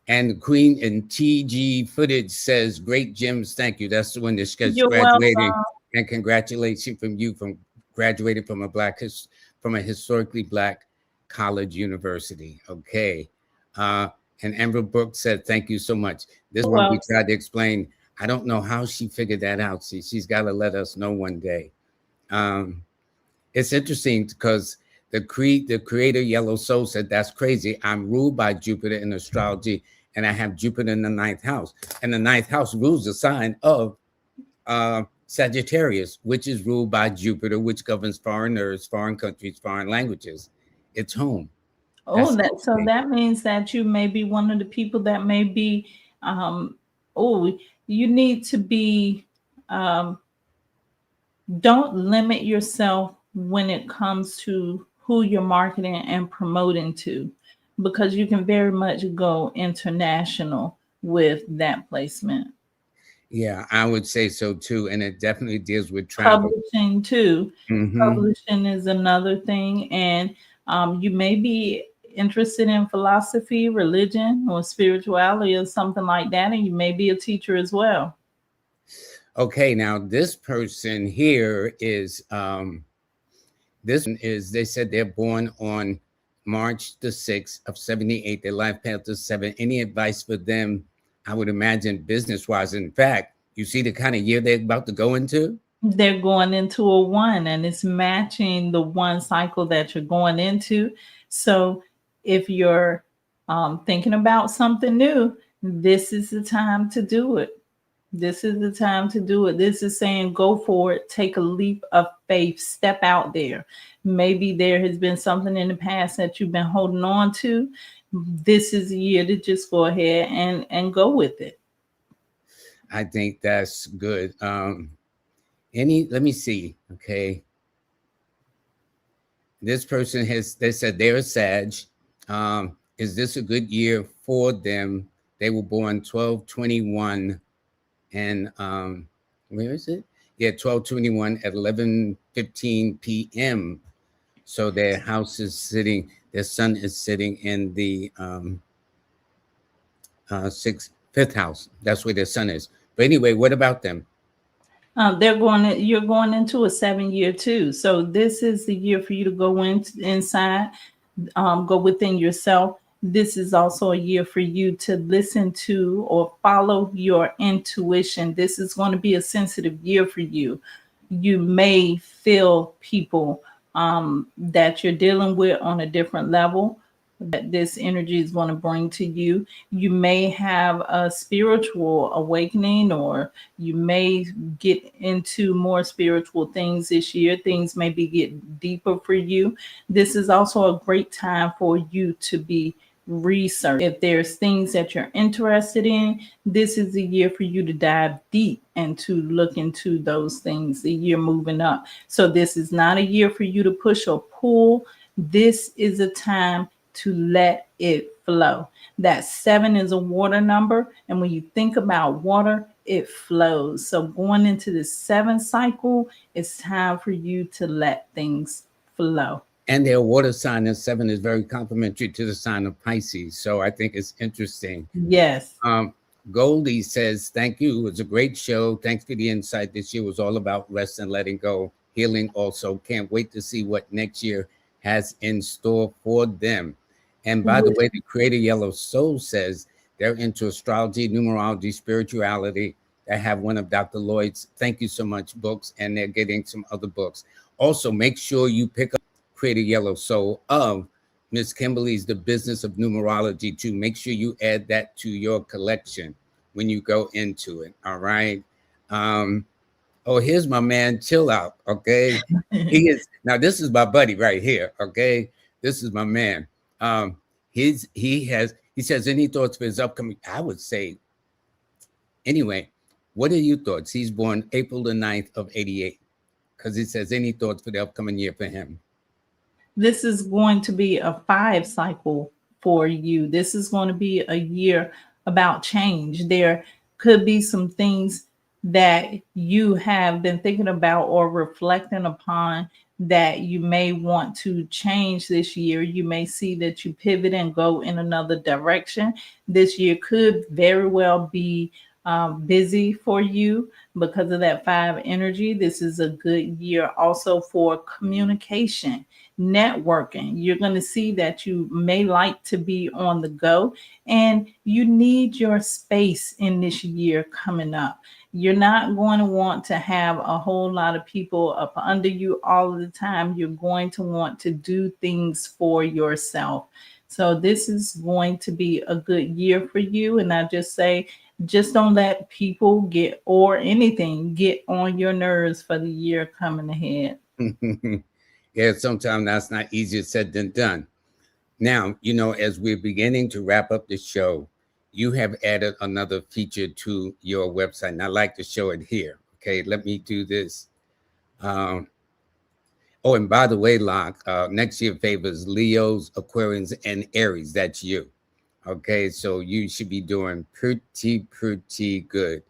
And Queen and TG Footage says, great Gems, thank you. That's the one that's You're graduating. welcome. And congratulations from graduated from a historically Black college university. Okay. And Amber Brooks said, thank you so much. This one we tried to explain. I don't know how she figured that out. She's got to let us know one day. It's interesting because the creator Yellow Soul said, that's crazy. I'm ruled by Jupiter in astrology, and I have Jupiter in the 9th house. And the 9th house rules the sign of Sagittarius, which is ruled by Jupiter, which governs foreigners, foreign countries, foreign languages. It's home. Oh, that means that you may be one of the people that may be you need to be don't limit yourself when it comes to who you're marketing and promoting to, because you can very much go international with that placement. Yeah, I would say so too. And it definitely deals with travel. Publishing too. Mm-hmm. Publishing is another thing. And you may be interested in philosophy, religion, or spirituality or something like that. And you may be a teacher as well. Okay, now this person here is they said they're born on March the 6th of 78. Their life path is 7. Any advice for them? I would imagine business-wise. In fact, you see the kind of year they're about to go into? They're going into a 1, and it's matching the 1 cycle that you're going into. So If you're thinking about something new, this is the time to do it. This is the time to do it. This is saying go for it, take a leap of faith, step out there. Maybe there has been something in the past that you've been holding on to. This is a year to just go ahead and go with it. I think that's good. Let me see. Okay. This person they said they're a Sag. Is this a good year for them? They were born 12/21 and where is it? Yeah, 12/21 at 11:15 p.m. So their house is sitting, their sun is sitting in the fifth house. That's where their sun is. But anyway, what about them? You're going into a 7-year too. So this is the year for you to go inside, go within yourself. This is also a year for you to listen to or follow your intuition. This is going to be a sensitive year for you. You may feel people that you're dealing with on a different level that this energy is going to bring to you. You may have a spiritual awakening, or you may get into more spiritual things this year. Things maybe get deeper for you. This is also a great time for you to be research. If there's things that you're interested in, this is the year for you to dive deep and to look into those things, the year moving up. So this is not a year for you to push or pull. This is a time to let it flow. That 7 is a water number. And when you think about water, it flows. So going into the 7 cycle, it's time for you to let things flow. And their water sign is 7 is very complementary to the sign of Pisces. So I think it's interesting. Yes. Goldie says, thank you. It was a great show. Thanks for the insight. This year was all about rest and letting go. Healing also. Can't wait to see what next year has in store for them. And by the way, the Creator Yellow Soul says they're into astrology, numerology, spirituality. I have one of Dr. Lloyd's, thank you so much, books, and they're getting some other books. Also, make sure you pick up Creator Yellow Soul of Miss Kimbaley's The Business of Numerology too. Make sure you add that to your collection when you go into it. All right. Oh, here's my man, Chill Out. Okay. He is now. This is my buddy right here. Okay. This is my man. He says, any thoughts for his upcoming? I would say, anyway, what are your thoughts? He's born April the 9th of 88. Because he says, any thoughts for the upcoming year for him? This is going to be a 5 cycle for you. This is going to be a year about change. There could be some things that you have been thinking about or reflecting upon that you may want to change this year. You may see that you pivot and go in another direction. This year could very well be busy for you because of that 5 energy. This is a good year also for communication, networking. You're going to see that you may like to be on the go, and you need your space in this year coming up. You're not going to want to have a whole lot of people up under you all of the time. You're going to want to do things for yourself. So this is going to be a good year for you. And I just say, just don't let people or anything get on your nerves for the year coming ahead. Yeah, sometimes that's not easier said than done. Now, as we're beginning to wrap up the show, you have added another feature to your website, and I'd like to show it here. Okay, let me do this. Oh, and by the way, Locke, next year favors Leos, Aquarians, and Aries. That's you. Okay, so you should be doing pretty good.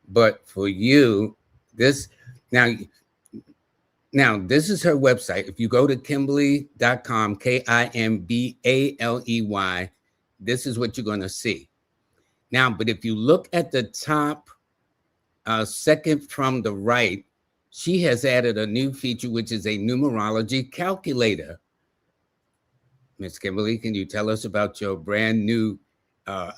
But for you, this now this is her website. If you go to Kimbaley.com, Kimbaley, this is what you're going to see. Now, but if you look at the top, second from the right, she has added a new feature, which is a numerology calculator. Ms. Kimbaley, can you tell us about your brand new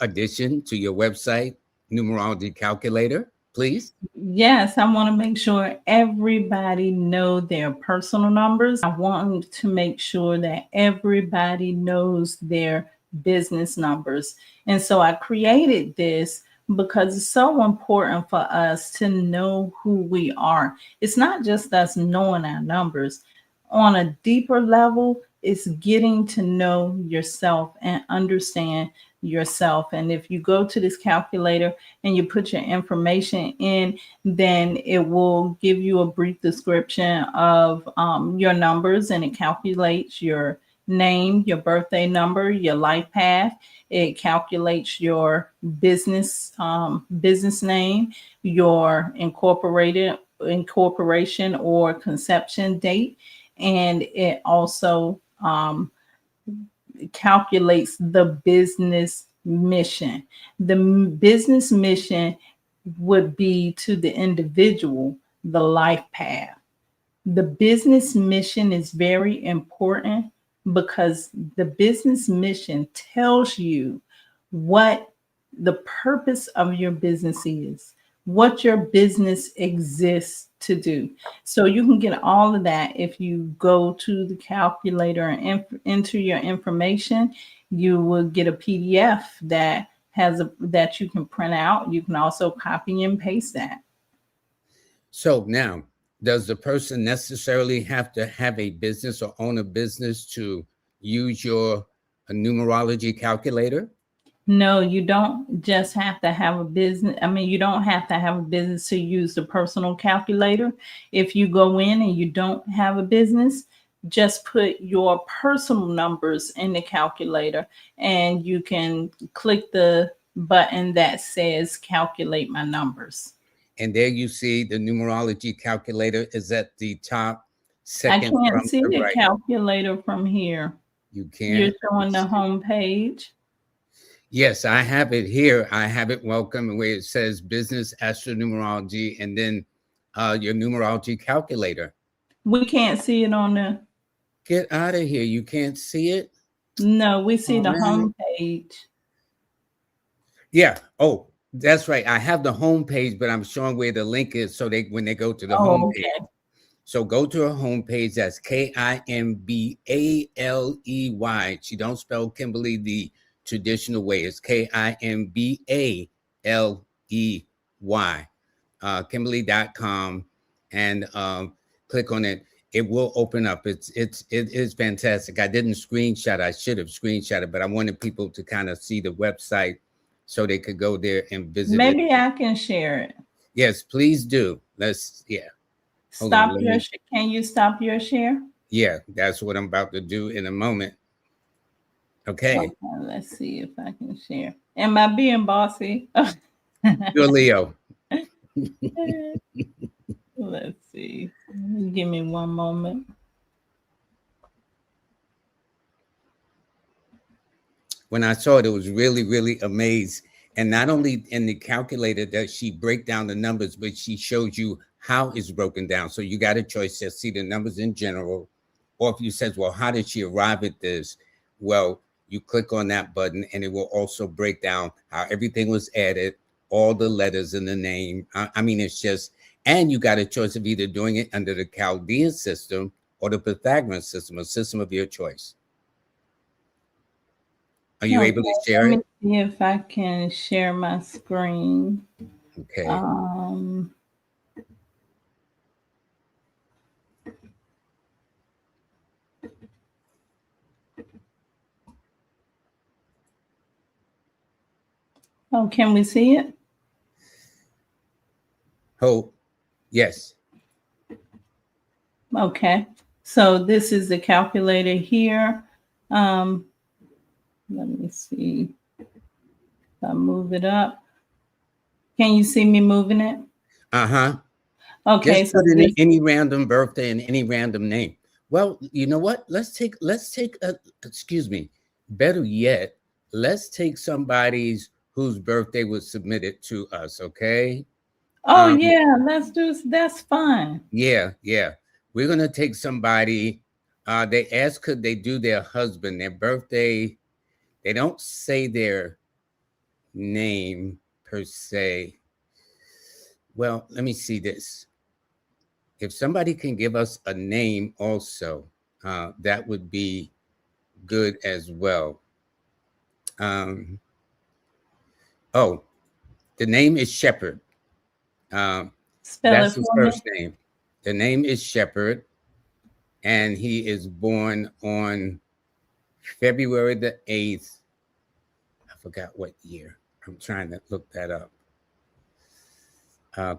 addition to your website, numerology calculator? please. Yes, I want to make sure everybody know their personal numbers. I want to make sure that everybody knows their business numbers. And so I created this because it's so important for us to know who we are. It's not just us knowing our numbers. On a deeper level, it's getting to know yourself and understand yourself. And if you go to this calculator and you put your information in, then it will give you a brief description of your numbers, and it calculates your name, your birthday number, your life path. It calculates your business name, your incorporation or conception date, and it also calculates the business mission. The business mission would be to the individual, the life path. The business mission is very important because the business mission tells you what the purpose of your business is, what your business exists to do. So you can get all of that if you go to the calculator and enter your information. You will get a PDF that you can print out. You can also copy and paste that. So now, does the person necessarily have to have a business or own a business to use your numerology calculator? No, you don't just have to have a business. I mean, you don't have to have a business to use the personal calculator. If you go in and you don't have a business, just put your personal numbers in the calculator and you can click the button that says calculate my numbers. And there you see the numerology calculator is at the top, I second can't from see the the right. calculator from here. You You're can. showing the home page. Yes, I have it here. I have it welcome where it says business astronumerology and then your numerology calculator. We can't see it on the. Get out of here. You can't see it? No, we see Oh, the man. home page. Yeah. Oh, that's right. I have the home page, but I'm showing where the link is so they when they go to the home Oh, page. okay. So go to her homepage. That's Kimbaley. She don't spell Kimberly the traditional way. It's Kimbaley. Kimbaley.com and click on it. It will open up. It is fantastic. I didn't screenshot. I should have screenshotted, but I wanted people to kind of see the website so they could go there and visit it. Maybe I can share it. Yes, please do. Hold on, Can you stop your share? Yeah, that's what I'm about to do in a moment. Okay. Let's see if I can share. Am I being bossy? You're Leo. Let's see. Give me one moment. When I saw it, it was really, really amazed. And not only in the calculator does she break down the numbers, but she shows you how it's broken down. So you got a choice to see the numbers in general. Or if you says, well, how did she arrive at this? Well, you click on that button and it will also break down how everything was added, all the letters in the name. I mean, it's just, and you got a choice of either doing it under the Chaldean system or the Pythagorean system, a system of your choice. Are you able to share it? Let me see if I can share my screen. Okay. Oh, can we see it? Oh, yes. Okay. So this is the calculator here. Let me see if I move it up. Can you see me moving it? Uh-huh. Okay. Just put in any random birthday and any random name. Well, you know what? Let's take excuse me. Better yet, let's take somebody's whose birthday was submitted to us, okay? Oh, yeah, let's do that's fun. Yeah. We're gonna take somebody. They ask could they do their husband, their birthday. They don't say their name per se. Well, let me see this. If somebody can give us a name also, that would be good as well. Um, oh, the name is Shepherd. Um, Spell it that's his for first me. name. The name is Shepherd, and he is born on February the 8th. I forgot what year. I'm trying to look that up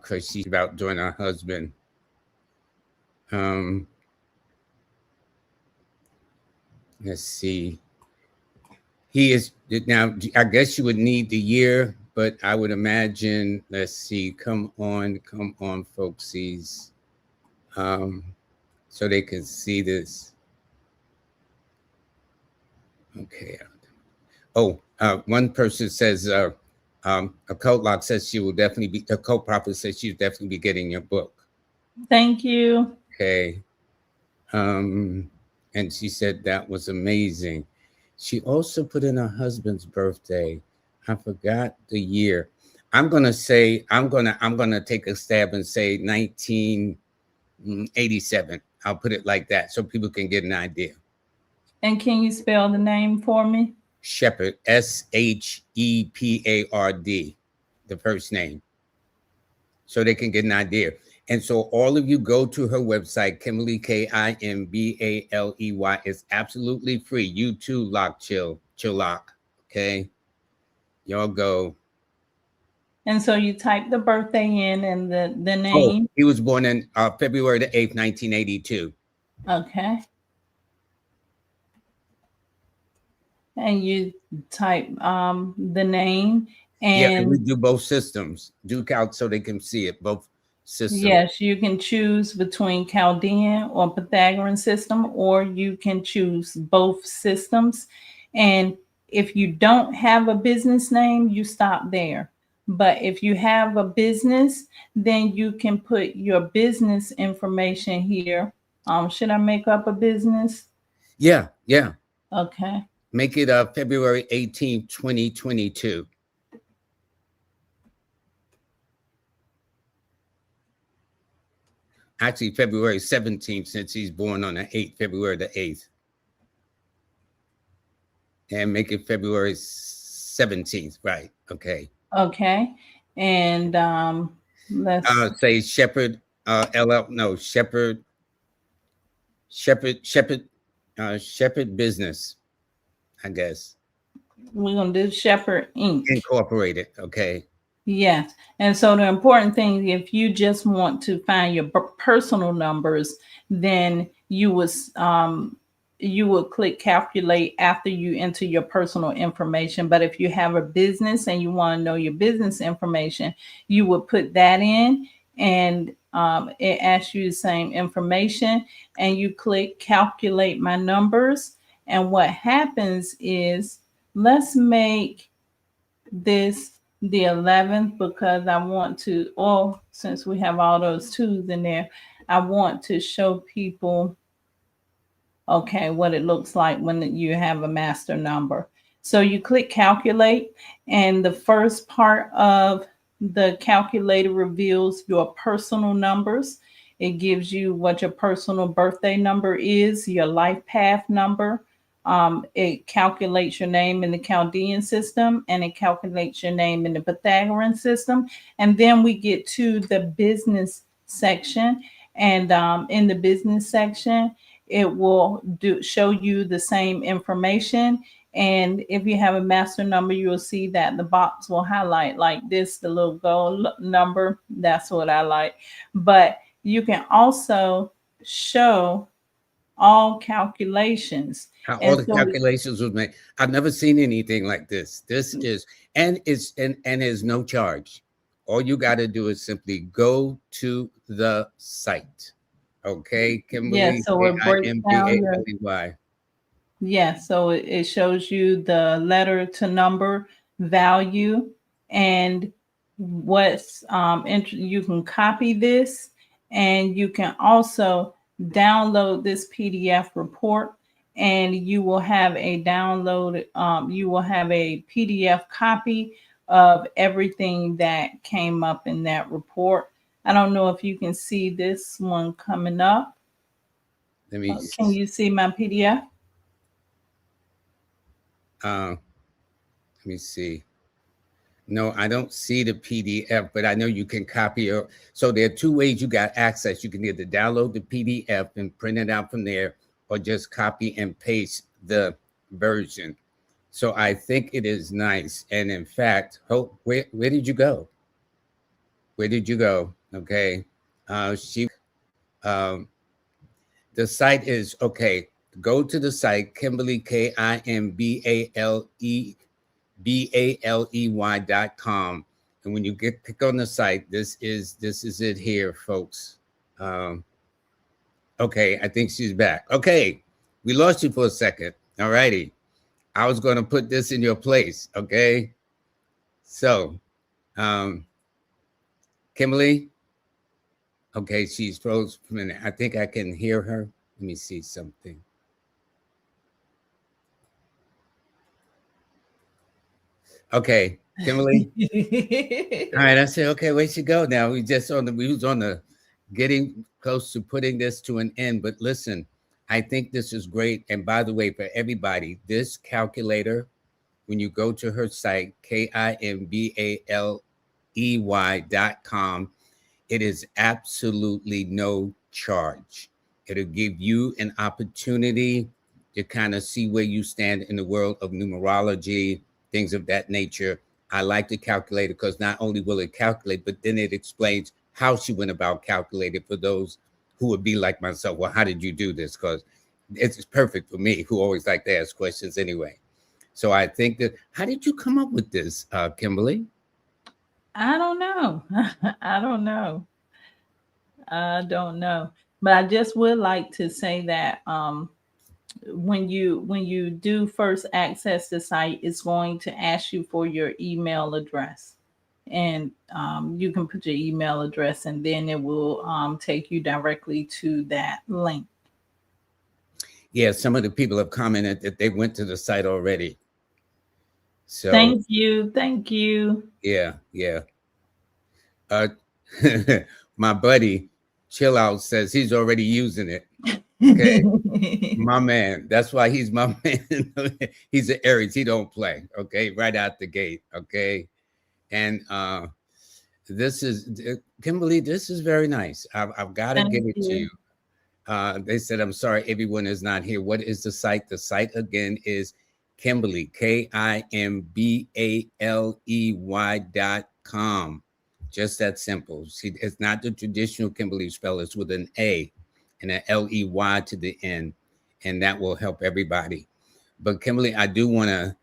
because she's about joining her husband. Um, let's see. He is now. I guess you would need the year, but I would imagine. Let's see. Come on, folksies, so they can see this. Okay. Oh, one person says a cult lock says she will definitely be. A cult prophet says she'll definitely be getting your book. Thank you. Okay. And she said that was amazing. She also put in her husband's birthday. I forgot the year. I'm gonna take a stab and say 1987. I'll put it like that so people can get an idea. And can you spell the name for me? Shepherd, Shepard, the first name, so they can get an idea. And so all of you go to her website, Kimbaley, Kimbaley. It's absolutely free. You too, chill lock. Okay. Y'all go. And so you type the birthday in and the Oh, name. he was born in February the 8th, 1982. Okay. And you type the name Yeah, and we and do both systems. Duke out so they can see it, both systems. yes, you can choose between Chaldean or Pythagorean system, or you can choose both systems. And if you don't have a business name, you stop there. But if you have a business, then you can put your business information here. Should I make up a business? Yeah. Okay. Make it February 18th, 2022. Actually, February 17th, since he's born on the 8th, February the 8th. And make it February 17th, right? Okay. Okay. And let's Say Shepherd, Shepherd, Shepherd Business, I guess. we're gonna do Shepherd Inc. Incorporated, okay. Yes. And so the important thing, if you just want to find your personal numbers, then you would click calculate after you enter your personal information. But if you have a business and you want to know your business information, you would put that in, and it asks you the same information, and you click calculate my numbers. And what happens is, let's make this the 11th, because I want to, since we have all those twos in there, I want to show people, okay, what it looks like when you have a master number. So you click calculate, and the first part of the calculator reveals your personal numbers. It gives you what your personal birthday number is, your life path number. It calculates your name in the Chaldean system, and it calculates your name in the Pythagorean system. And then we get to the business section. And in the business section, it will show you the same information. And if you have a master number, you'll see that the box will highlight like this, the little gold number. That's what I like. But you can also show all calculations. How all And the so calculations was made. I've never seen anything like this. This is, and there's no charge. All you got to do is simply go to the site. Okay, yeah, Kimbaley, so it breaks down your, Kimbaley. yeah, so it shows you the letter to number value, and what's you can copy this, and you can also download this PDF report, and you will have a you will have a PDF copy of everything that came up in that report. I don't know if you can see this one coming up. Let me Can you see my PDF? let me see. No, I don't see the PDF, but I know you can copy it. So there are two ways you got access. You can either download the PDF and print it out from there, or just copy and paste the version. So I think it is nice. And in fact, where did you go? Where did you go? Okay. Um, the site is okay. Go to the site, Kimbaley, KIMBALEY.com. And when you click on the site, this is it here, folks. Okay, I think she's back. Okay, we lost you for a second. All righty. I was going to put this in your place. Okay. So, Kimbaley. Okay, she's froze for a minute. I think I can hear her. Let me see something. Okay, Kimbaley. All right, I said, okay, where'd she go now? We was on the getting close to putting this to an end. But listen, I think this is great. And by the way, for everybody, this calculator, when you go to her site, KIMBALEY.com, it is absolutely no charge. It'll give you an opportunity to kind of see where you stand in the world of numerology, things of that nature. I like the calculator because not only will it calculate, but then it explains how she went about calculating for those who would be like myself. Well, how did you do this? Because it's perfect for me, who always like to ask questions anyway. So I think that, how did you come up with this, Kimbaley? I don't know. I don't know. I don't know. But I just would like to say that when you do first access the site, it's going to ask you for your email address, and you can put your email address, and then it will take you directly to that link. Yeah, some of the people have commented that they went to the site already. So thank you. Yeah. My buddy Chill Out says he's already using it. Okay. My man. That's why he's my man. He's an Aries. He don't play. Okay. Right out the gate. Okay. And this is Kimbaley, this is very nice. I've got to give it to you. They said, I'm sorry, everyone is not here. What is the site? The site again is Kimbaley, KIMBALEY.com. Just that simple. See, it's not the traditional Kimbaley spell, it's with an A and an LEY to the end. And that will help everybody. But Kimbaley, I do want to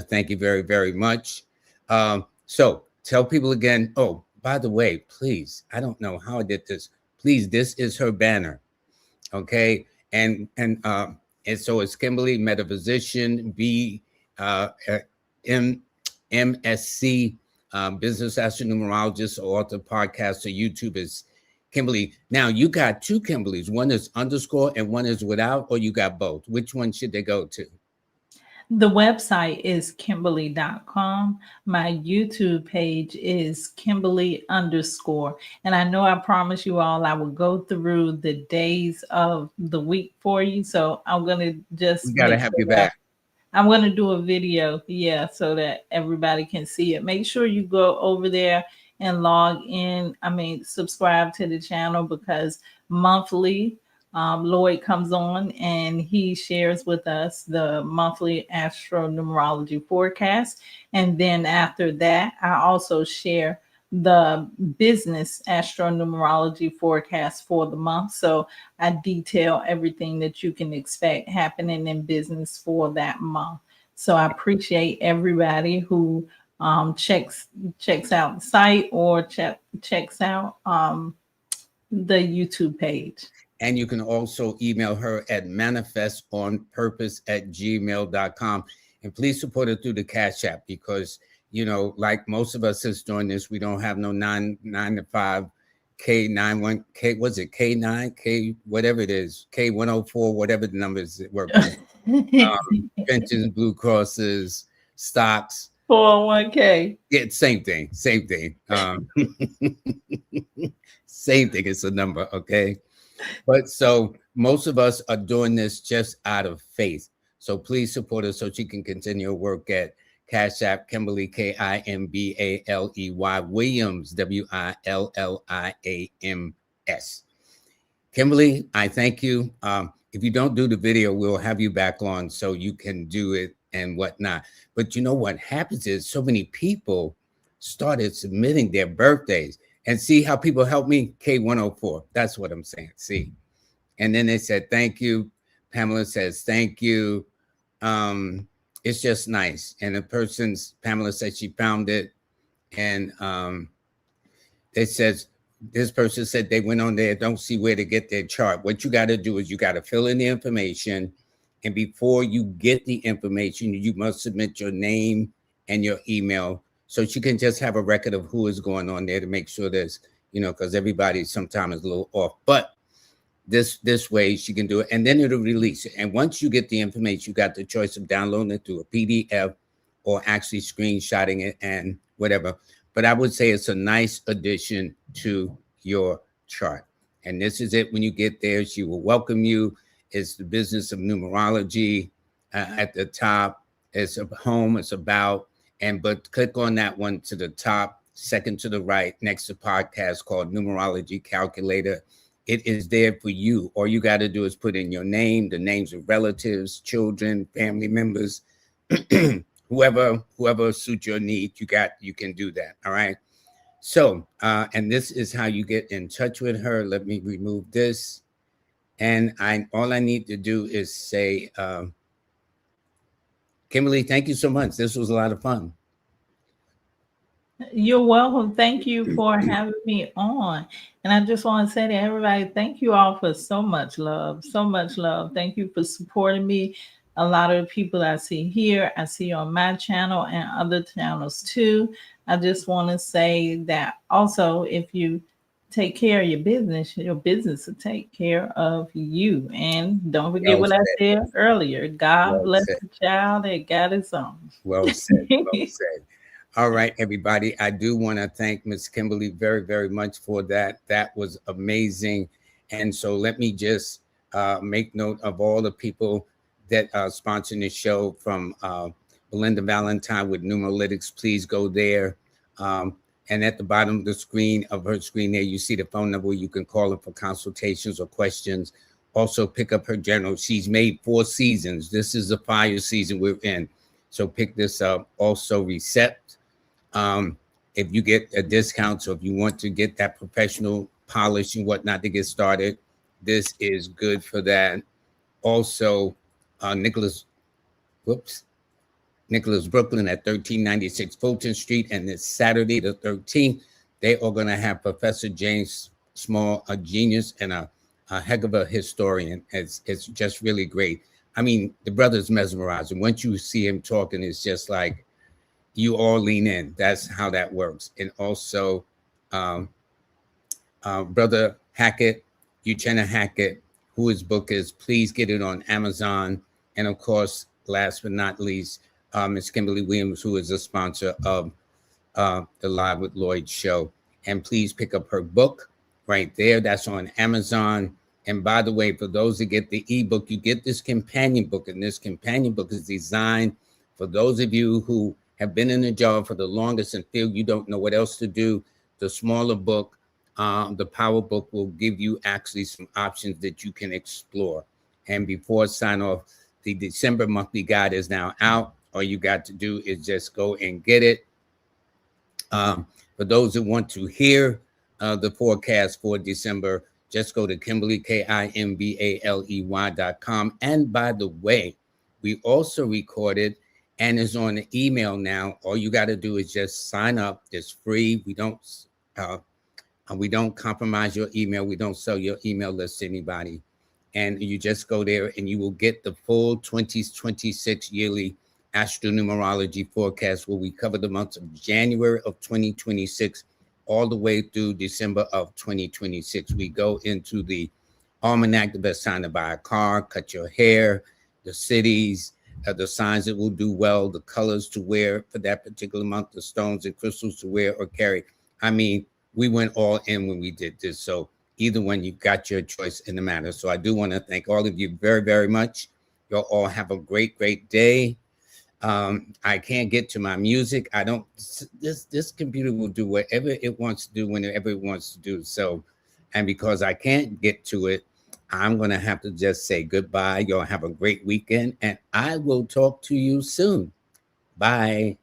thank you very, very much. So tell people again. Oh, by the way, please, I don't know how I did this. Please, this is her banner. Okay. And so it's Kimbaley, metaphysician, MSc, business astro-numerologist, author, podcaster. YouTube is Kimbaley. Now you got two Kimbaleys. One is underscore and one is without, or you got both. Which one should they go to? The website is Kimbaley.com. My YouTube page is Kimbaley_. And I know I promised you all I would go through the days of the week for you. So I'm going to just. We got to have you back. I'm going to do a video, so that everybody can see it. Make sure you go over there and log in. Subscribe to the channel, because monthly, Lloyd comes on and he shares with us the monthly astro-numerology forecast. And then after that, I also share the business astro-numerology forecast for the month. So I detail everything that you can expect happening in business for that month. So I appreciate everybody who checks out the site or checks out the YouTube page. And you can also email her at manifestonpurpose@gmail.com. And please support her through the Cash App, because, like most of us is doing this, we don't have no 9 to 5 K91 K, was it K9 K, whatever it is, K104, whatever the numbers that work. Pensions, Blue Crosses, stocks. 401k. Yeah, same thing. Same thing. Same thing. It's a number. Okay. But so most of us are doing this just out of faith. So please support her so she can continue her work at Cash App, Kimbaley, Kimbaley, Williams, Williams. Kimbaley, I thank you. If you don't do the video, we'll have you back on so you can do it and whatnot. But you know what happens is so many people started submitting their birthdays. And see how people help me? K104. That's what I'm saying. See. And then they said, thank you. Pamela says, thank you. It's just nice. And Pamela said she found it. And it says, this person said they went on there, don't see where to get their chart. What you got to do is you got to fill in the information. And before you get the information, you must submit your name and your email. So she can just have a record of who is going on there to make sure there's, because everybody sometimes is a little off. But this way she can do it, and then it'll release it. And once you get the information, you got the choice of downloading it through a PDF or actually screenshotting it and whatever. But I would say it's a nice addition to your chart. And this is it. When you get there, she will welcome you. It's the business of numerology at the top. It's a home. It's about. But click on that one to the top, second to the right, next to podcast called Numerology Calculator. It is there for you. All you got to do is put in your name, the names of relatives, children, family members, whoever suits your need. You can do that. All right. So, and this is how you get in touch with her. Let me remove this. And all I need to do is say, Kimbaley, thank you so much. This was a lot of fun. You're welcome. Thank you for having me on. And I just want to say to everybody, thank you all for so much love, so much love. Thank you for supporting me. A lot of the people I see here, I see on my channel and other channels too. I just want to say that also, if you take care of your business will take care of you. And don't forget what I said earlier. God bless the child that got his own. Well said. Well said. All right, everybody. I do want to thank Ms. Kimbaley very, very much for that. That was amazing. And so let me just make note of all the people that are sponsoring the show, from Belinda Valentine with Numeralytics. Please go there. And at the bottom of the screen, there, you see the phone number. You can call her for consultations or questions. Also pick up her journal. She's made 4 seasons. This is the fire season we're in. So pick this up. Also Recept. If you get a discount, so if you want to get that professional polish and whatnot to get started, this is good for that. Also, Nicholas Brooklyn at 1396 Fulton Street. And this Saturday, the 13th, they are going to have Professor James Small, a genius and a heck of a historian. It's just really great. I mean, the brother's mesmerizing. Once you see him talking, it's just like you all lean in. That's how that works. And also, Brother Hackett, Uchenna Hackett, who his book is, please get it on Amazon. And of course, last but not least, Ms. Kimbaley Williams, who is a sponsor of the Live with Lloyd show. And please pick up her book right there. That's on Amazon. And by the way, for those that get the ebook, you get this companion book. And this companion book is designed for those of you who have been in the job for the longest and feel you don't know what else to do. The smaller book, the power book, will give you actually some options that you can explore. And before I sign off, the December monthly guide is now out. All you got to do is just go and get it. For those that want to hear the forecast for December, just go to Kimbaley, Kimbaley.com. And by the way, we also recorded and is on the email now. All you got to do is just sign up. It's free. We don't compromise your email. We don't sell your email list to anybody. And you just go there and you will get the full 2026 yearly Astro-Numerology forecast, where we cover the months of January of 2026 all the way through December of 2026. We go into the almanac, the best time to buy a car, cut your hair, the cities, the signs that will do well, the colors to wear for that particular month, the stones and crystals to wear or carry. I mean, we went all in when we did this. So either one, you got your choice in the matter. So I do want to thank all of you very, very much. You'll all have a great, great day. I can't get to my music. I don't, this computer will do whatever it wants to do whenever it wants to do. So, and because I can't get to it, I'm going to have to just say goodbye. Y'all have a great weekend, and I will talk to you soon. Bye.